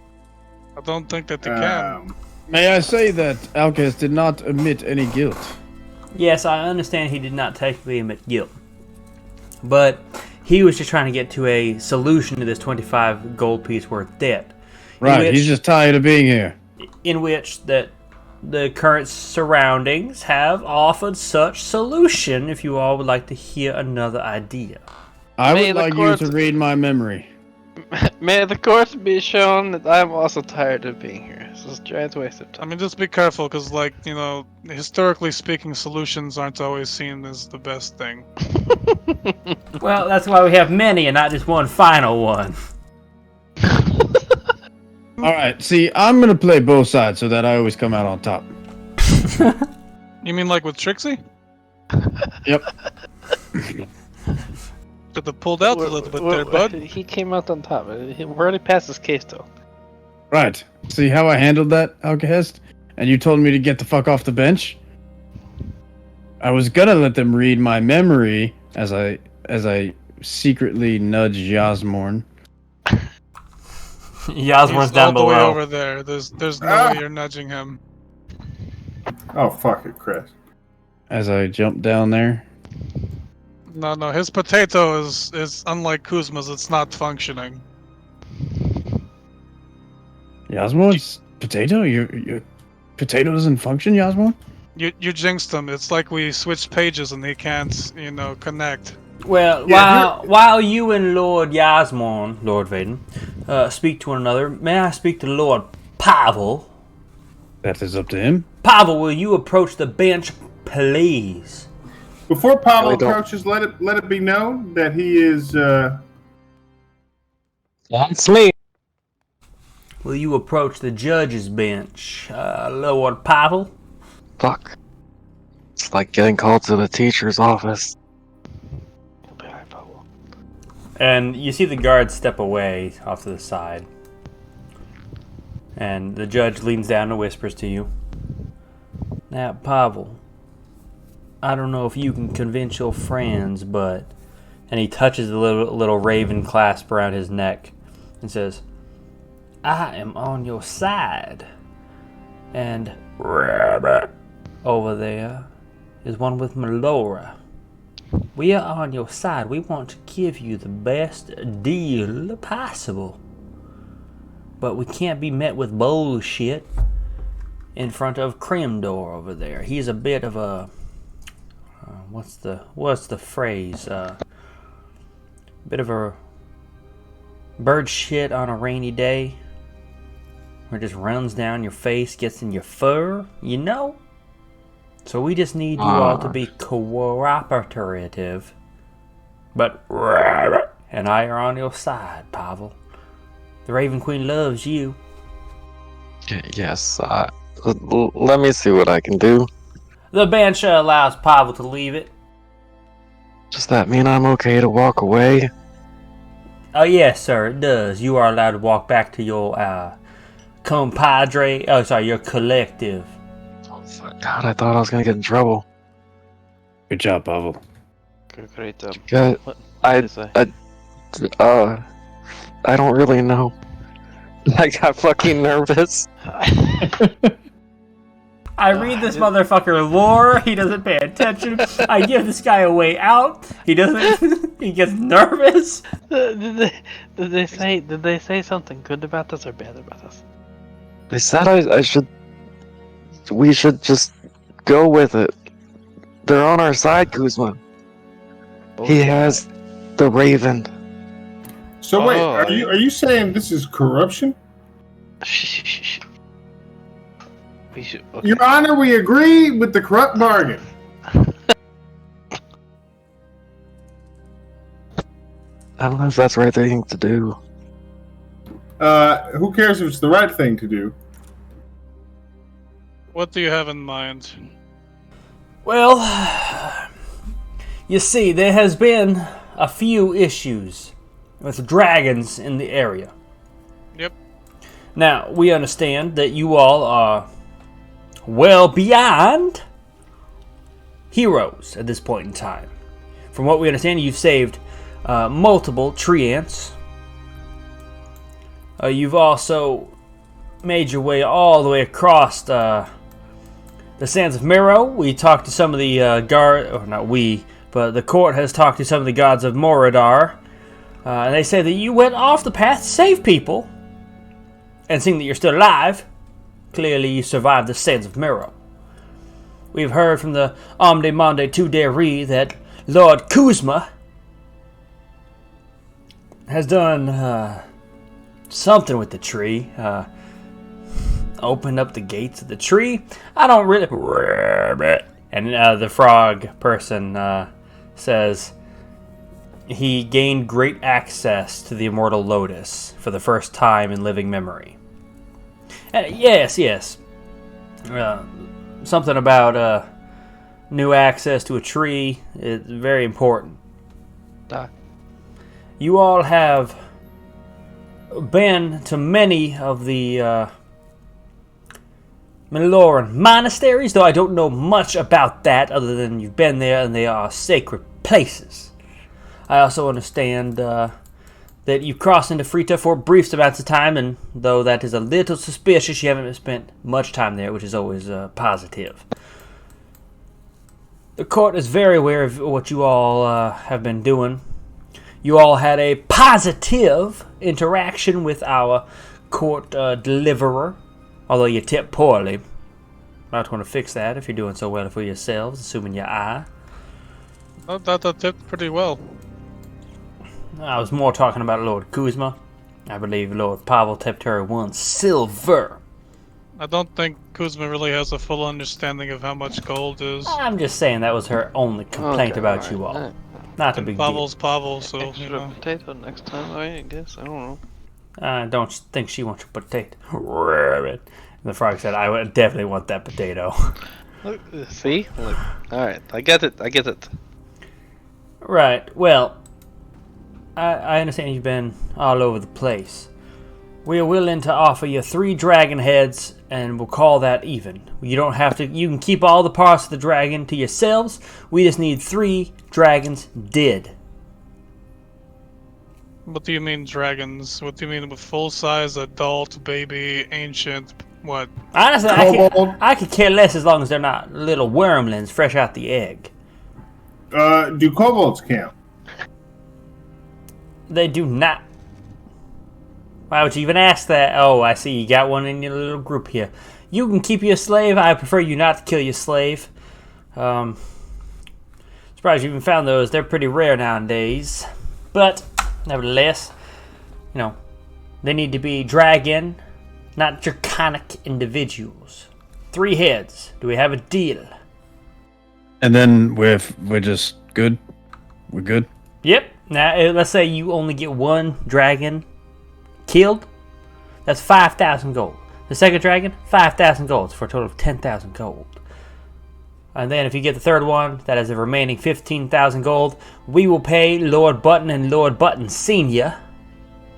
I don't think that they can. May I say that Alcahest did not admit any guilt? Yes, I understand he did not technically admit guilt. But he was just trying to get to a solution to this 25 gold piece worth debt. Right, he's just tired of being here. In which that the current surroundings have offered such solution, if you all would like to hear another idea. I would like you to read my memory. May the course be shown that I'm also tired of being here. This is a giant waste of time. I mean, just be careful, because, like, you know, historically speaking, solutions aren't always seen as the best thing. Well, that's why we have many and not just one final one. Alright, see, I'm gonna play both sides so that I always come out on top. You mean like with Trixie? Yep. Could have pulled out a little bit there, bud. He came out on top. We're already past his case, though. Right. See how I handled that, Alcahest? And you told me to get the fuck off the bench? I was gonna let them read my memory as I secretly nudge Yasmorn. Yasmorn's down all the way below. over there. There's no way you're nudging him. Oh, fuck it, Chris. As I jump down there. No, his potato is unlike Kuzma's. It's not functioning. Yasmorn's potato? Your potato doesn't function, Yasmorn? You jinxed him. It's like we switched pages and he can't, connect. Well, while you and Lord Yasmorn, Lord Vaedyn, speak to one another, may I speak to Lord Pavel? That is up to him. Pavel, will you approach the bench, please? Before Pavel Really don't- approaches, let it be known that he is. That's me. Will you approach the judge's bench, Lord Pavel? Fuck. It's like getting called to the teacher's office. And you see the guard step away off to the side. And the judge leans down and whispers to you. Now, Pavel, I don't know if you can convince your friends, but... And he touches the little raven clasp around his neck and says, I am on your side. And rabbit over there is one with Melora. We are on your side. We want to give you the best deal possible. But we can't be met with bullshit in front of Kremdor over there. He's a bit of a... what's the phrase? Bit of a bird shit on a rainy day. Where it just runs down your face, gets in your fur, you know? So we just need you all to be cooperative. But and I are on your side, Pavel. The Raven Queen loves you. Yes, let me see what I can do. The bench allows Pavel to leave it. Does that mean I'm okay to walk away? Oh yes, sir, it does. You are allowed to walk back to your compadre. Oh, sorry, your collective. God, I thought I was gonna get in trouble. Good job, Pavel. Great. Good. What I did he say? I don't really know. I got fucking nervous. I read this motherfucker lore. He doesn't pay attention. I give this guy a way out. He doesn't. He gets nervous. Did they say something good about us or bad about us? They said we should just go with it. They're on our side, Kuzma. He has the Raven. So wait, are you saying this is corruption? Shh. We should. Okay. Your Honor, we agree with the corrupt bargain. I don't know if that's the right thing to do. Who cares if it's the right thing to do? What do you have in mind? Well, you see, there has been a few issues with dragons in the area. Yep. Now, we understand that you all are well beyond heroes at this point in time. From what we understand, you've saved multiple tree ants. You've also made your way all the way across the the Sands of Miro. We talked to some of the or not we, but the court has talked to some of the gods of Moradar. And they say that you went off the path to save people. And seeing that you're still alive, clearly you survived the Sands of Miro. We've heard from the Omde Monde Tu Deri that Lord Kuzma has done something with the tree. Opened up the gates of the tree. I don't really... And the frog person says he gained great access to the immortal lotus for the first time in living memory. Yes. Something about new access to a tree is very important. You all have been to many of the Maloran monasteries, though I don't know much about that other than you've been there and they are sacred places. I also understand that you crossed into Frita for brief amounts of time, and though that is a little suspicious, you haven't spent much time there, which is always positive. The court is very aware of what you all have been doing. You all had a positive interaction with our court deliverer, although you tipped poorly. Might want to fix that if you're doing so well for yourselves, assuming your eye. I thought I tipped pretty well. I was more talking about Lord Kuzma. I believe Lord Pavel tipped her 1 silver. I don't think Kuzma really has a full understanding of how much gold is. I'm just saying that was her only complaint about you all. Not a big Pavel's Pavel, so Extra you know. potato next time, I guess. I don't know. I don't think she wants your potato. And the frog said, I would definitely want that potato. Look, see? Look. Alright, I get it. Right, well, I understand you've been all over the place. We are willing to offer you 3 dragon heads, and we'll call that even. You don't have to. You can keep all the parts of the dragon to yourselves. We just need 3 dragons dead. What do you mean dragons? What do you mean with full-size, adult, baby, ancient, what? Honestly, I could care less as long as they're not little wormlings fresh out the egg. Do kobolds count? They do not. Why would you even ask that? Oh, I see. You got one in your little group here. You can keep your slave. I prefer you not to kill your slave. Surprised you even found those. They're pretty rare nowadays. But, nevertheless, you know, they need to be dragon, not draconic individuals. 3 heads. Do we have a deal? And then we're just good? We're good? Yep. Now, let's say you only get 1 dragon killed. That's 5,000 gold. The second dragon, 5,000 gold for a total of 10,000 gold. And then if you get the third one, that is the remaining 15,000 gold. We will pay Lord Button and Lord Button Senior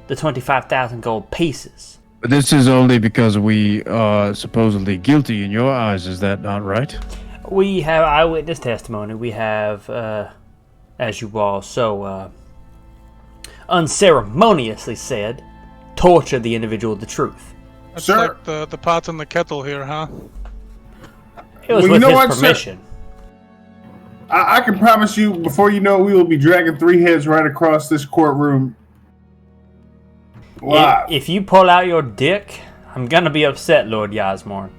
the 25,000 gold pieces. But this is only because we are supposedly guilty in your eyes, is that not right? We have eyewitness testimony. We have, as you all so unceremoniously said, tortured the individual with the truth. It's Sir? like the pot and the kettle here, huh? It was Well, you with know his what, sir? permission. I can promise you, before you know it, we will be dragging 3 heads right across this courtroom. Live. If you pull out your dick, I'm gonna be upset, Lord Yasmorn.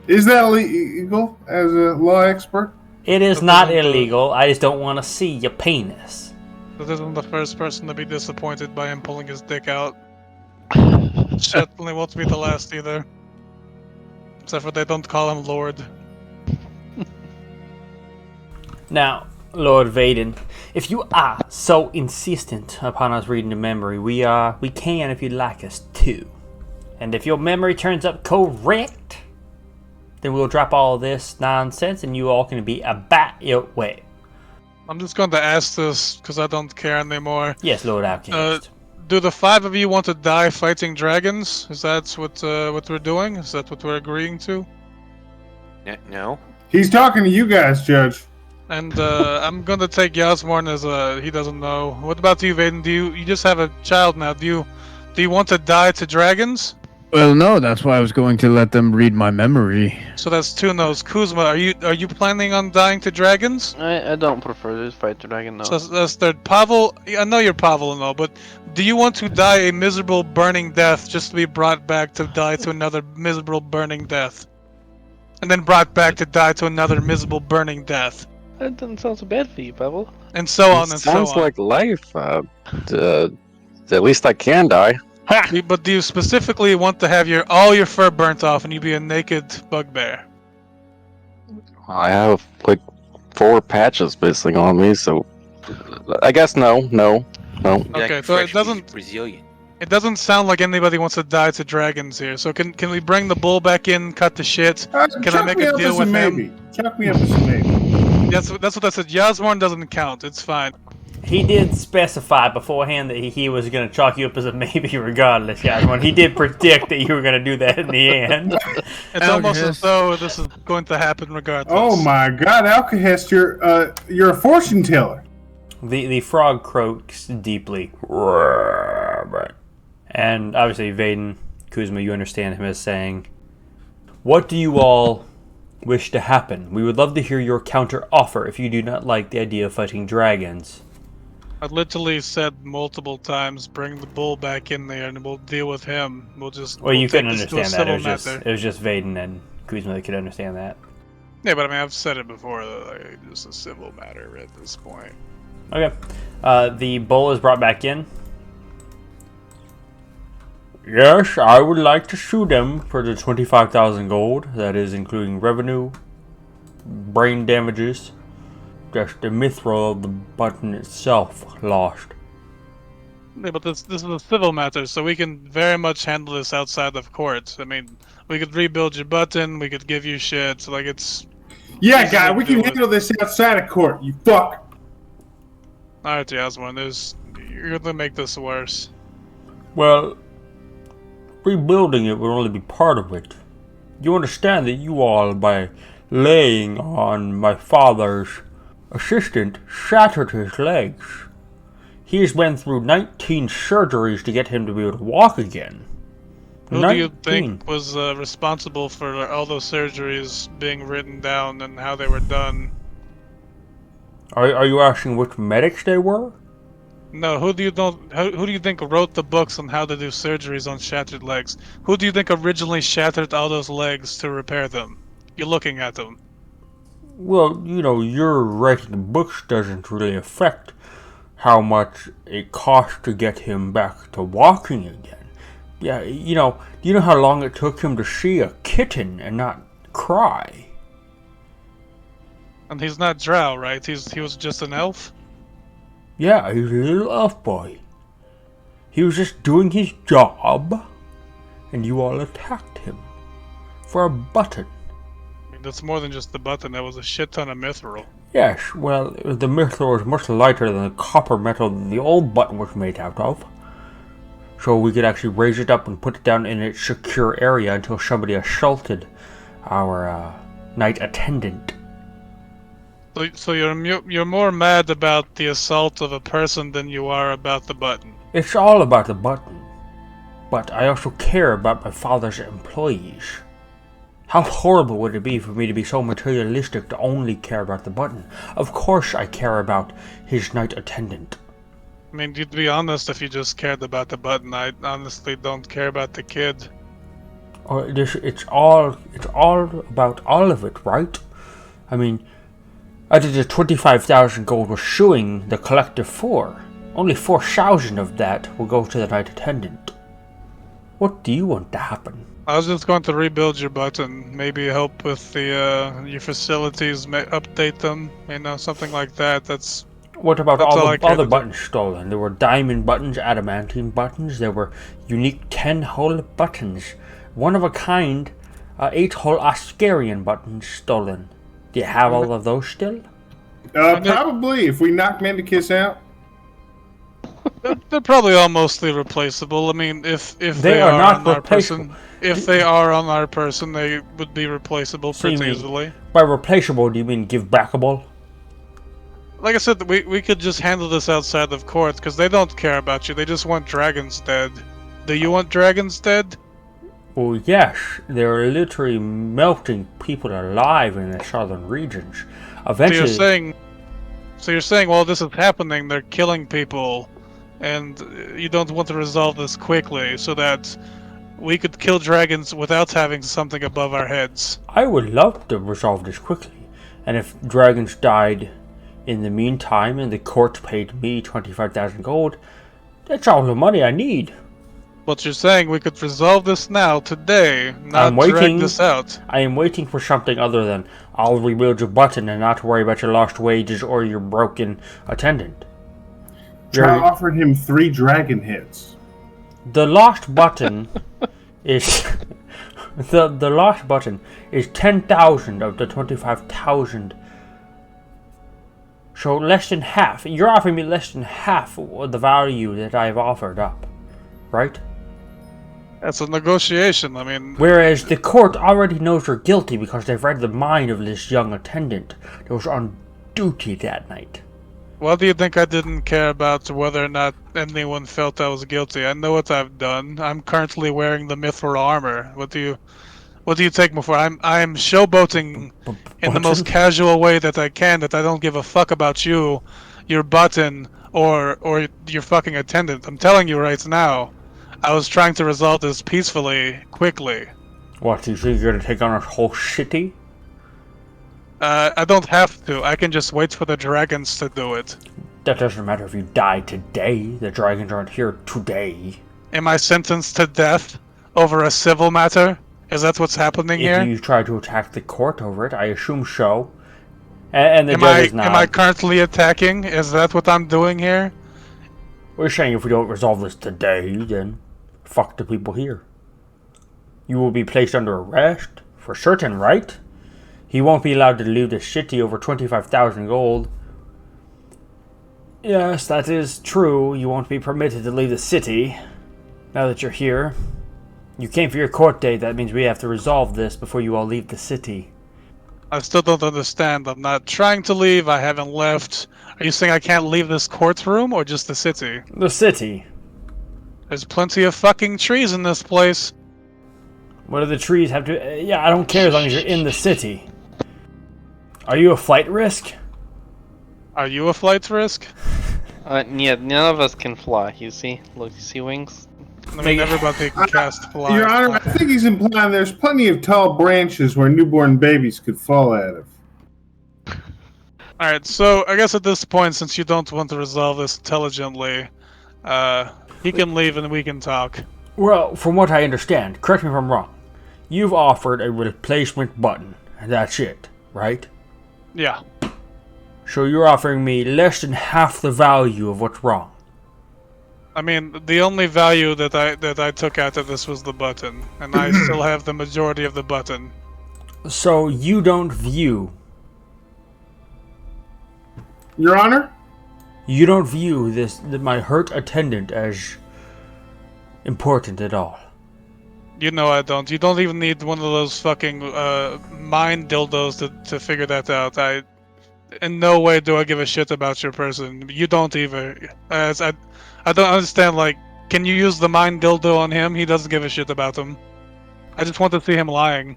Is that illegal as a law expert? It is not illegal. I just don't want to see your penis. This isn't the first person to be disappointed by him pulling his dick out. Certainly won't be the last either. Except for they don't call him Lord. Now, Lord Vaedyn, if you are so insistent upon us reading the memory, we can if you'd like us to. And if your memory turns up correct, then we'll drop all this nonsense and you all can be about your way. I'm just going to ask this because I don't care anymore. Yes, Lord Alchemist. Do the 5 of you want to die fighting dragons? Is that what we're doing? Is that what we're agreeing to? No. He's talking to you guys, Judge. And I'm gonna take Yasmorn as he doesn't know. What about you, Vaedyn? You just have a child now? Do you want to die to dragons? Well, no, that's why I was going to let them read my memory. So that's two no's. Kuzma, are you planning on dying to dragons? I don't prefer to fight dragon now. So that's third. Pavel, I know you're Pavel and all, but do you want to die a miserable burning death just to be brought back to die to another miserable burning death? And then brought back to die to another miserable burning death? That doesn't sound so bad for you, Pavel. And so on and so on. Sounds like life. At least I can die. But do you specifically want to have all your fur burnt off and you be a naked bugbear? I have like 4 patches missing on me, so I guess no. Okay, so it doesn't Brazilian. It doesn't sound like anybody wants to die to dragons here. So can we bring the bull back in, cut the shit? Can I make a deal with him? Chuck me up as a maybe. That's what I said. Yasmorn doesn't count. It's fine. He did specify beforehand that he was going to chalk you up as a maybe regardless, Yasmorn. He did predict that you were going to do that in the end. It's almost as though this is going to happen regardless. Oh my God, Alcahest, you're a fortune teller. The frog croaks deeply. And obviously, Vaedyn, Kuzma, you understand him as saying, "What do you all wish to happen? We would love to hear your counter offer if you do not like the idea of fighting dragons." I literally said multiple times, bring the bull back in there and we'll deal with him. Well, you couldn't take this to understand a that. civil It was just Vaedyn and Kuzma that could understand that. Yeah, but I mean, I've said it before, like, just a civil matter at this point. Okay. The bull is brought back in. Yes, I would like to sue them for the 25,000 gold. That is including revenue, brain damages, just the mithril of the button itself lost. Yeah, but this is a civil matter, so we can very much handle this outside of court. I mean, we could rebuild your button, we could give you shit, like it's... Yeah, guy, we can handle this outside of court, you fuck. Alright, Yasmorn, you're gonna make this worse. Well, rebuilding it will only be part of it. You understand that you all, by laying on my father's assistant, shattered his legs. He's been through 19 surgeries to get him to be able to walk again. Who do you think was responsible for all those surgeries being written down and how they were done? Are you asking which medics they were? No, who do you think wrote the books on how to do surgeries on shattered legs? Who do you think originally shattered all those legs to repair them? You're looking at them. Well, your writing books doesn't really affect how much it costs to get him back to walking again. Yeah, do you know how long it took him to see a kitten and not cry? And he's not Drow, right? He was just an elf? Yeah, he's a little elf boy. He was just doing his job, and you all attacked him for a button. I mean, that's more than just the button. That was a shit ton of mithril. Yes, well, the mithril was much lighter than the copper metal that the old button was made out of. So we could actually raise it up and put it down in its secure area until somebody assaulted our knight attendant. So you're more mad about the assault of a person than you are about the button. It's all about the button, but I also care about my father's employees. How horrible would it be for me to be so materialistic to only care about the button? Of course I care about his knight attendant. I mean, to be honest, if you just cared about the button, I honestly don't care about the kid. It's all about all of it, right? I mean, out of the 25,000 gold we're suing the collective for, only 4,000 of that will go to the knight attendant. What do you want to happen? I was just going to rebuild your button, maybe help with the your facilities, update them, something like that. What about all the buttons stolen? There were diamond buttons, adamantine buttons, there were unique 10-hole buttons, one-of-a-kind 8-hole Oscarian buttons stolen. Do you have all of those still? Probably, if we knock Mendicus out. They're probably all mostly replaceable. I mean, if they are not on our person, if they are on our person, they would be replaceable pretty easily. By replaceable, do you mean give backable? Like I said, we could just handle this outside of court because they don't care about you. They just want dragons dead. Do you want dragons dead? Well, yes, they're literally melting people alive in the southern regions. Eventually, So you're saying while this is happening, they're killing people, and you don't want to resolve this quickly so that we could kill dragons without having something above our heads. I would love to resolve this quickly, and if dragons died in the meantime and the court paid me 25,000 gold, that's all the money I need. But you're saying we could resolve this now, today, not drag this out. I am waiting for something other than I'll rebuild your button and not worry about your lost wages or your broken attendant. I offered him 3 dragon hits. The lost button is the lost button is 10,000 of the 25,000. So less than half. You're offering me less than half of the value that I've offered up, right? That's a negotiation. I mean, whereas the court already knows you're guilty because they've read the mind of this young attendant that was on duty that night. Why do you think I didn't care about whether or not anyone felt I was guilty? I know what I've done. I'm currently wearing the mithril armor. What do you take me for? I'm showboating in the most casual way that I can. That I don't give a fuck about you, your button, or your fucking attendant. I'm telling you right now. I was trying to resolve this peacefully, quickly. What, you think you're gonna take on a whole city? I don't have to. I can just wait for the dragons to do it. That doesn't matter if you die today. The dragons aren't here today. Am I sentenced to death over a civil matter? Is that what's happening here? If you try to attack the court over it, I assume so. And the judge is not. Am I currently attacking? Is that what I'm doing here? We're saying if we don't resolve this today, then fuck the people here. You will be placed under arrest, for certain, right? He won't be allowed to leave the city over 25,000 gold. Yes, that is true. You won't be permitted to leave the city. Now that you're here. You came for your court date. That means we have to resolve this before you all leave the city. I still don't understand. I'm not trying to leave. I haven't left. Are you saying I can't leave this courtroom or just the city? The city. There's plenty of fucking trees in this place. What do the trees have to... Yeah, I don't care as long as you're in the city. Are you a flight risk? Are you a flight risk? Yeah, none of us can fly, you see? Look, you see wings? I mean, everybody can cast fly. Your Honor, I think he's implying there's plenty of tall branches where newborn babies could fall out of. Alright, so I guess at this point, since you don't want to resolve this intelligently, he can leave and we can talk. Well, from what I understand, correct me if I'm wrong, you've offered a replacement button, and that's it, right? Yeah. So you're offering me less than half the value of what's wrong. I mean, the only value that I took out of this was the button, and I still have the majority of the button. So you don't view... Your Honor? You don't view my hurt attendant as important at all. You know I don't. You don't even need one of those fucking mind dildos to figure that out. In no way do I give a shit about your person. You don't either. I don't understand, like, can you use the mind dildo on him? He doesn't give a shit about him. I just want to see him lying.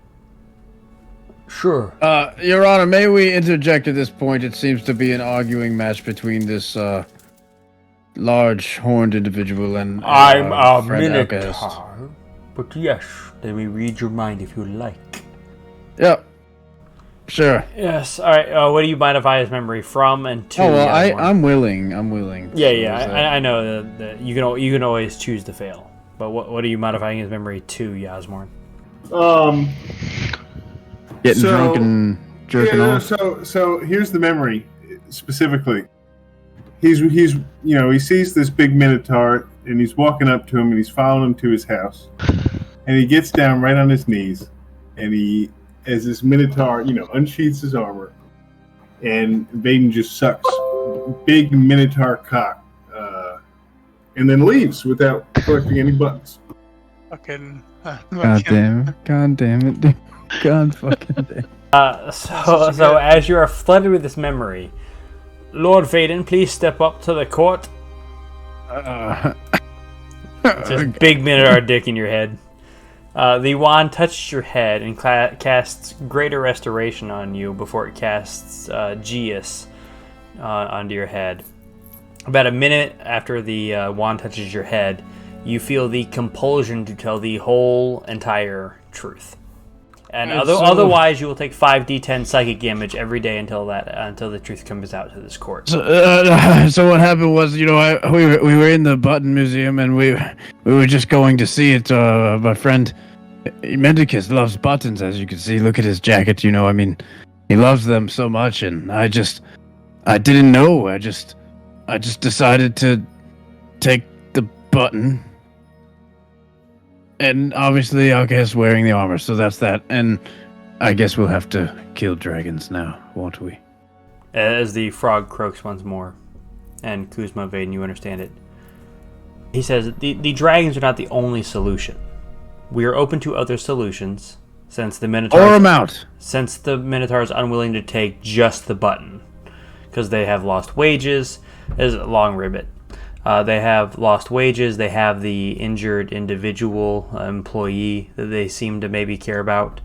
Sure. Your Honor, may we interject at this point? It seems to be an arguing match between this large horned individual and I'm a friend minotaur, Outcast. but yes, let me read your mind if you like. Yep. Sure. Yes. All right. What do you modify his memory from and to? Oh well, I'm willing. Yeah. I know that you can always choose to fail. But what are you modifying his memory to, Yasmorn? Getting drunk and jerking off. So here's the memory specifically. He sees this big minotaur and he's walking up to him and he's following him to his house, and he gets down right on his knees, and he, as this minotaur, unsheaths his armor, and Vaedyn just sucks big minotaur cock, and then leaves without collecting any buttons. Fucking. God damn it, dude. God fucking damn. So as you are flooded with this memory, Lord Vaedyn, please step up to the court. Just big minotaur dick in your head. The wand touches your head and casts Greater Restoration on you before it casts Geas onto your head. About a minute after the wand touches your head, you feel the compulsion to tell the whole entire truth. And otherwise, you will take 5d10 psychic damage every day until the truth comes out to this court. So what happened was, we were in the Button Museum and we were just going to see it. My friend Mendicus loves buttons, as you can see. Look at his jacket. He loves them so much, and I didn't know. I just decided to take the button. And obviously, I guess wearing the armor, so that's that. And I guess we'll have to kill dragons now, won't we? As the frog croaks once more, and Kuzma, Vaedyn, you understand it. He says, the dragons are not the only solution. We are open to other solutions, since the Minotaur... Or him out! Since the Minotaur is unwilling to take just the button. Because they have lost wages. There's a long ribbit. They have lost wages, they have the injured individual employee that they seem to maybe care about,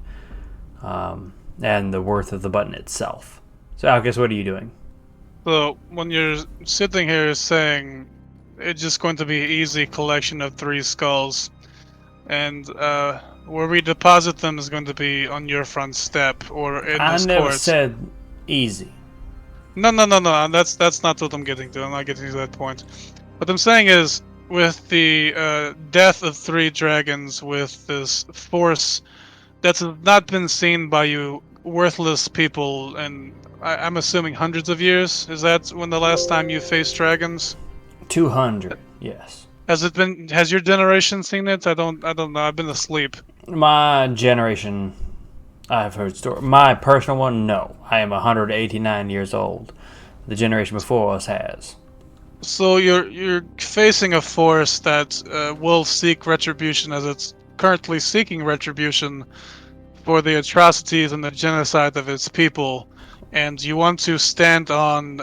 and the worth of the button itself. So, Alcus, what are you doing? So, when you're sitting here saying it's just going to be an easy collection of 3 skulls, and where we deposit them is going to be on your front step, or in this court. I never said easy. No, that's not what I'm getting to. I'm not getting to that point. What I'm saying is, with the death of 3 dragons, with this force that's not been seen by you worthless people, and I'm assuming hundreds of years. Is that when the last time you faced dragons? 200, yes. Has your generation seen it? I don't know. I've been asleep. My generation, I've heard stories. My personal one, no. I am 189 years old. The generation before us has. So you're facing a force that will seek retribution, as it's currently seeking retribution for the atrocities and the genocide of its people, and you want to stand on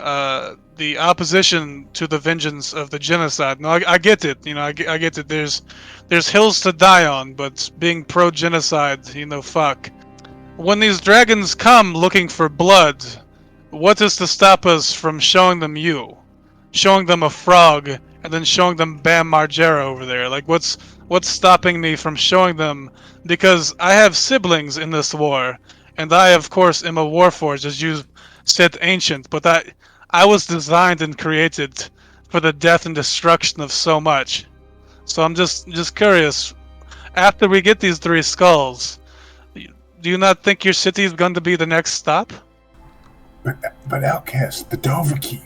the opposition to the vengeance of the genocide. No, I get it. I get it. There's hills to die on, but being pro-genocide, fuck. When these dragons come looking for blood, what is to stop us from showing them you? Showing them a frog, and then showing them Bam Margera over there. Like, what's stopping me from showing them? Because I have siblings in this war, and I, of course, am a warforged, as you said, ancient. But I was designed and created for the death and destruction of so much. So I'm just curious. After we get these 3 skulls, do you not think your city is going to be the next stop? But Outcast, the Dovahkiin.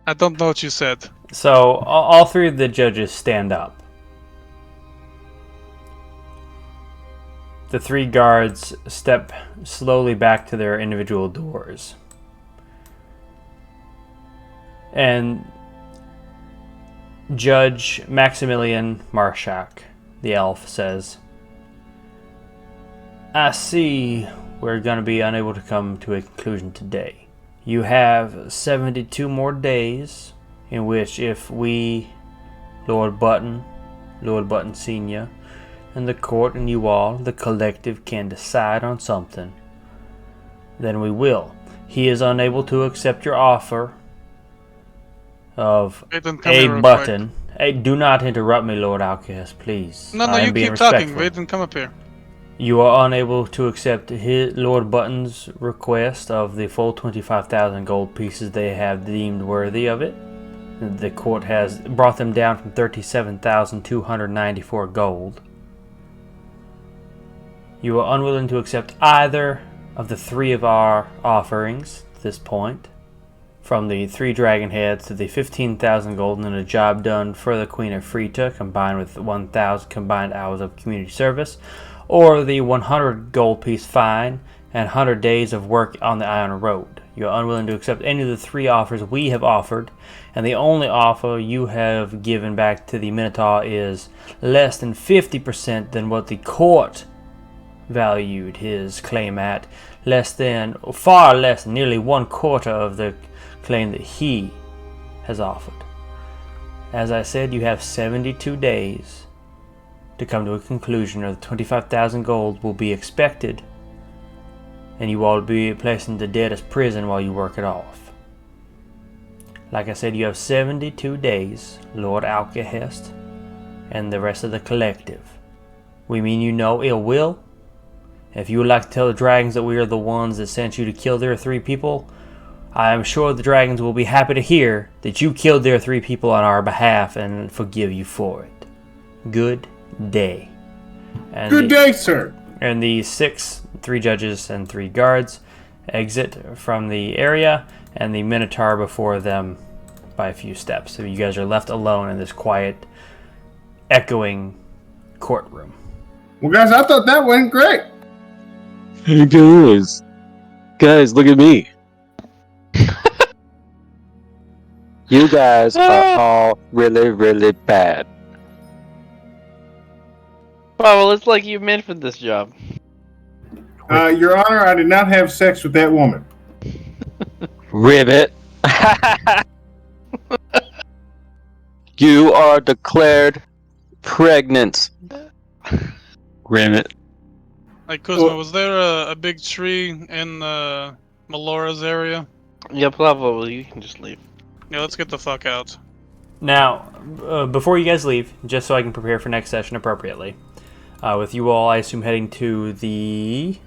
I don't know what you said. So, all 3 of the judges stand up. The 3 guards step slowly back to their individual doors. And Judge Maximilian Marshak, the elf, says, I see we're going to be unable to come to a conclusion today. You have 72 more days in which, if we, Lord Button Sr., and the court and you all, the collective, can decide on something, then we will. He is unable to accept your offer of a button. Hey, do not interrupt me, Lord Outcast, please. No, you keep talking. Vaedyn, come up here. You are unable to accept Lord Button's request of the full 25,000 gold pieces they have deemed worthy of it. The court has brought them down from 37,294 gold. You are unwilling to accept either of the 3 of our offerings at this point, from the 3 dragon heads to the 15,000 gold and a job done for the Queen of Frita, combined with 1,000 combined hours of community service, or the 100 gold piece fine and 100 days of work on the Iron Road. You are unwilling to accept any of the 3 offers we have offered, and the only offer you have given back to the Minotaur is less than 50% than what the court valued his claim at, far less than nearly 1/4 of the claim that he has offered. As I said, you have 72 days to come to a conclusion, or the 25,000 gold will be expected, and you all will be placed into Deitas prison while you work it off. Like I said, you have 72 days, Lord Alcahest, and the rest of the collective. We mean you no ill will. If you would like to tell the dragons that we are the ones that sent you to kill their 3 people, I am sure the dragons will be happy to hear that you killed their 3 people on our behalf and forgive you for it. Good day. And Good day, sir. And the 3 judges and 3 guards exit from the area, and the Minotaur before them by a few steps. So you guys are left alone in this quiet, echoing courtroom. Well, guys, I thought that went great. Hey guys, look at me. You guys are all really, really bad. Wow, well, it's like you meant for this job. Your Honor, I did not have sex with that woman. Ribbit. You are declared pregnant. Ribbit. Like, Kuzma, was there a big tree in Melora's area? Yeah, probably. You can just leave. Yeah, let's get the fuck out. Now, before you guys leave, just so I can prepare for next session appropriately, with you all, I assume heading to the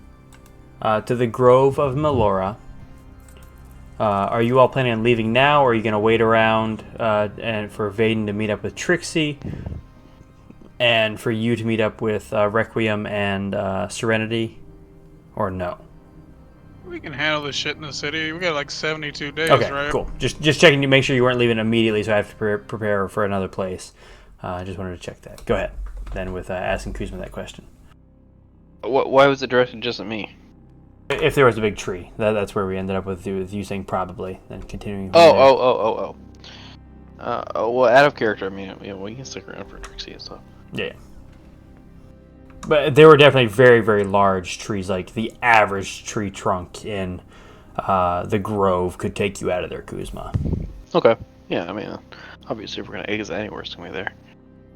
Grove of Melora. Are you all planning on leaving now, or are you going to wait around and for Vaedyn to meet up with Trixie, and for you to meet up with Requiem and Serenity, or no? We can handle this shit in the city. We got like 72 days, Okay, right? cool. Just checking to make sure you weren't leaving immediately, so I have to prepare for another place. I just wanted to check that. Go ahead, then, with asking Kuzma that question. Why was it directed just at me? If there was a big tree, that's where we ended up with you saying probably, then continuing. Oh. Well, out of character, I mean, yeah, we can stick around for Trixie and stuff. Yeah. But there were definitely very, very large trees. Like, the average tree trunk in the Grove could take you out of there, Kuzma. Okay. Yeah, I mean, obviously, if we're going to exit anywhere, it's going to be there.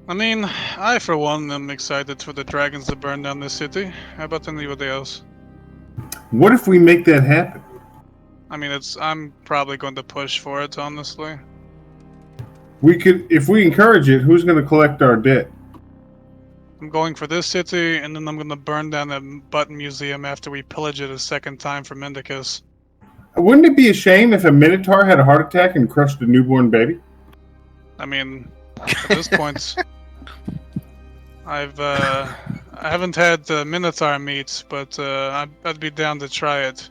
I mean, I, for one, am excited for the dragons to burn down this city. How about anybody else? What if we make that happen? I mean, I'm probably going to push for it, honestly. We could, if we encourage it, who's going to collect our debt? I'm going for this city, and then I'm going to burn down the Button Museum after we pillage it a second time for Mendicus. Wouldn't it be a shame if a Minotaur had a heart attack and crushed a newborn baby? I mean, at this point, I haven't had Minotaur meat, but I'd be down to try it.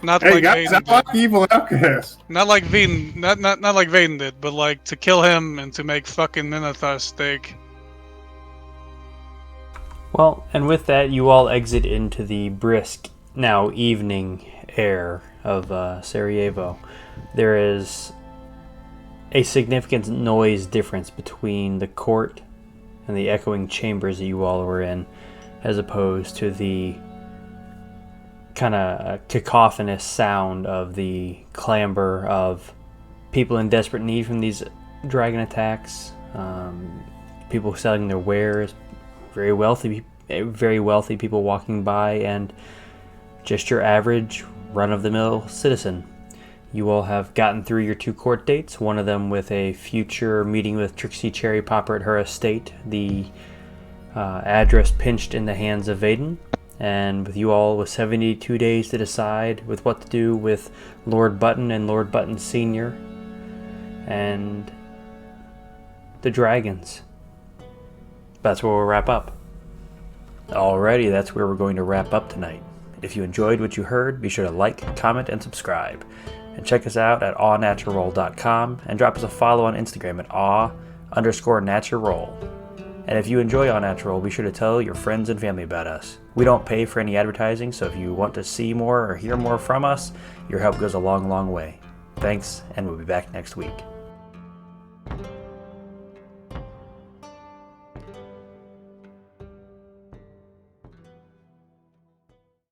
Not Hey like guys, Vaedyn I like did. evil outcasts. Not like Vaedyn, not like Vaedyn did, but like to kill him and to make fucking Minotaur steak. Well, and with that, you all exit into the brisk, now evening air of Sarajevo. There is a significant noise difference between the court and the echoing chambers that you all were in, as opposed to the kind of cacophonous sound of the clamor of people in desperate need from these dragon attacks, people selling their wares, very wealthy people walking by, and just your average run-of-the-mill citizen. You all have gotten through your 2 court dates, one of them with a future meeting with Trixie Cherry Popper at her estate, the address pinched in the hands of Vaedyn, and with you all with 72 days to decide with what to do with Lord Button and Lord Button Sr. and the dragons. That's where we'll wrap up. Alrighty, that's where we're going to wrap up tonight. If you enjoyed what you heard, be sure to like, comment, and subscribe. And check us out at awnaturalroll.com and drop us a follow on Instagram at aw_natural. And if you enjoy Aw Natural, be sure to tell your friends and family about us. We don't pay for any advertising, so if you want to see more or hear more from us, your help goes a long, long way. Thanks, and we'll be back next week.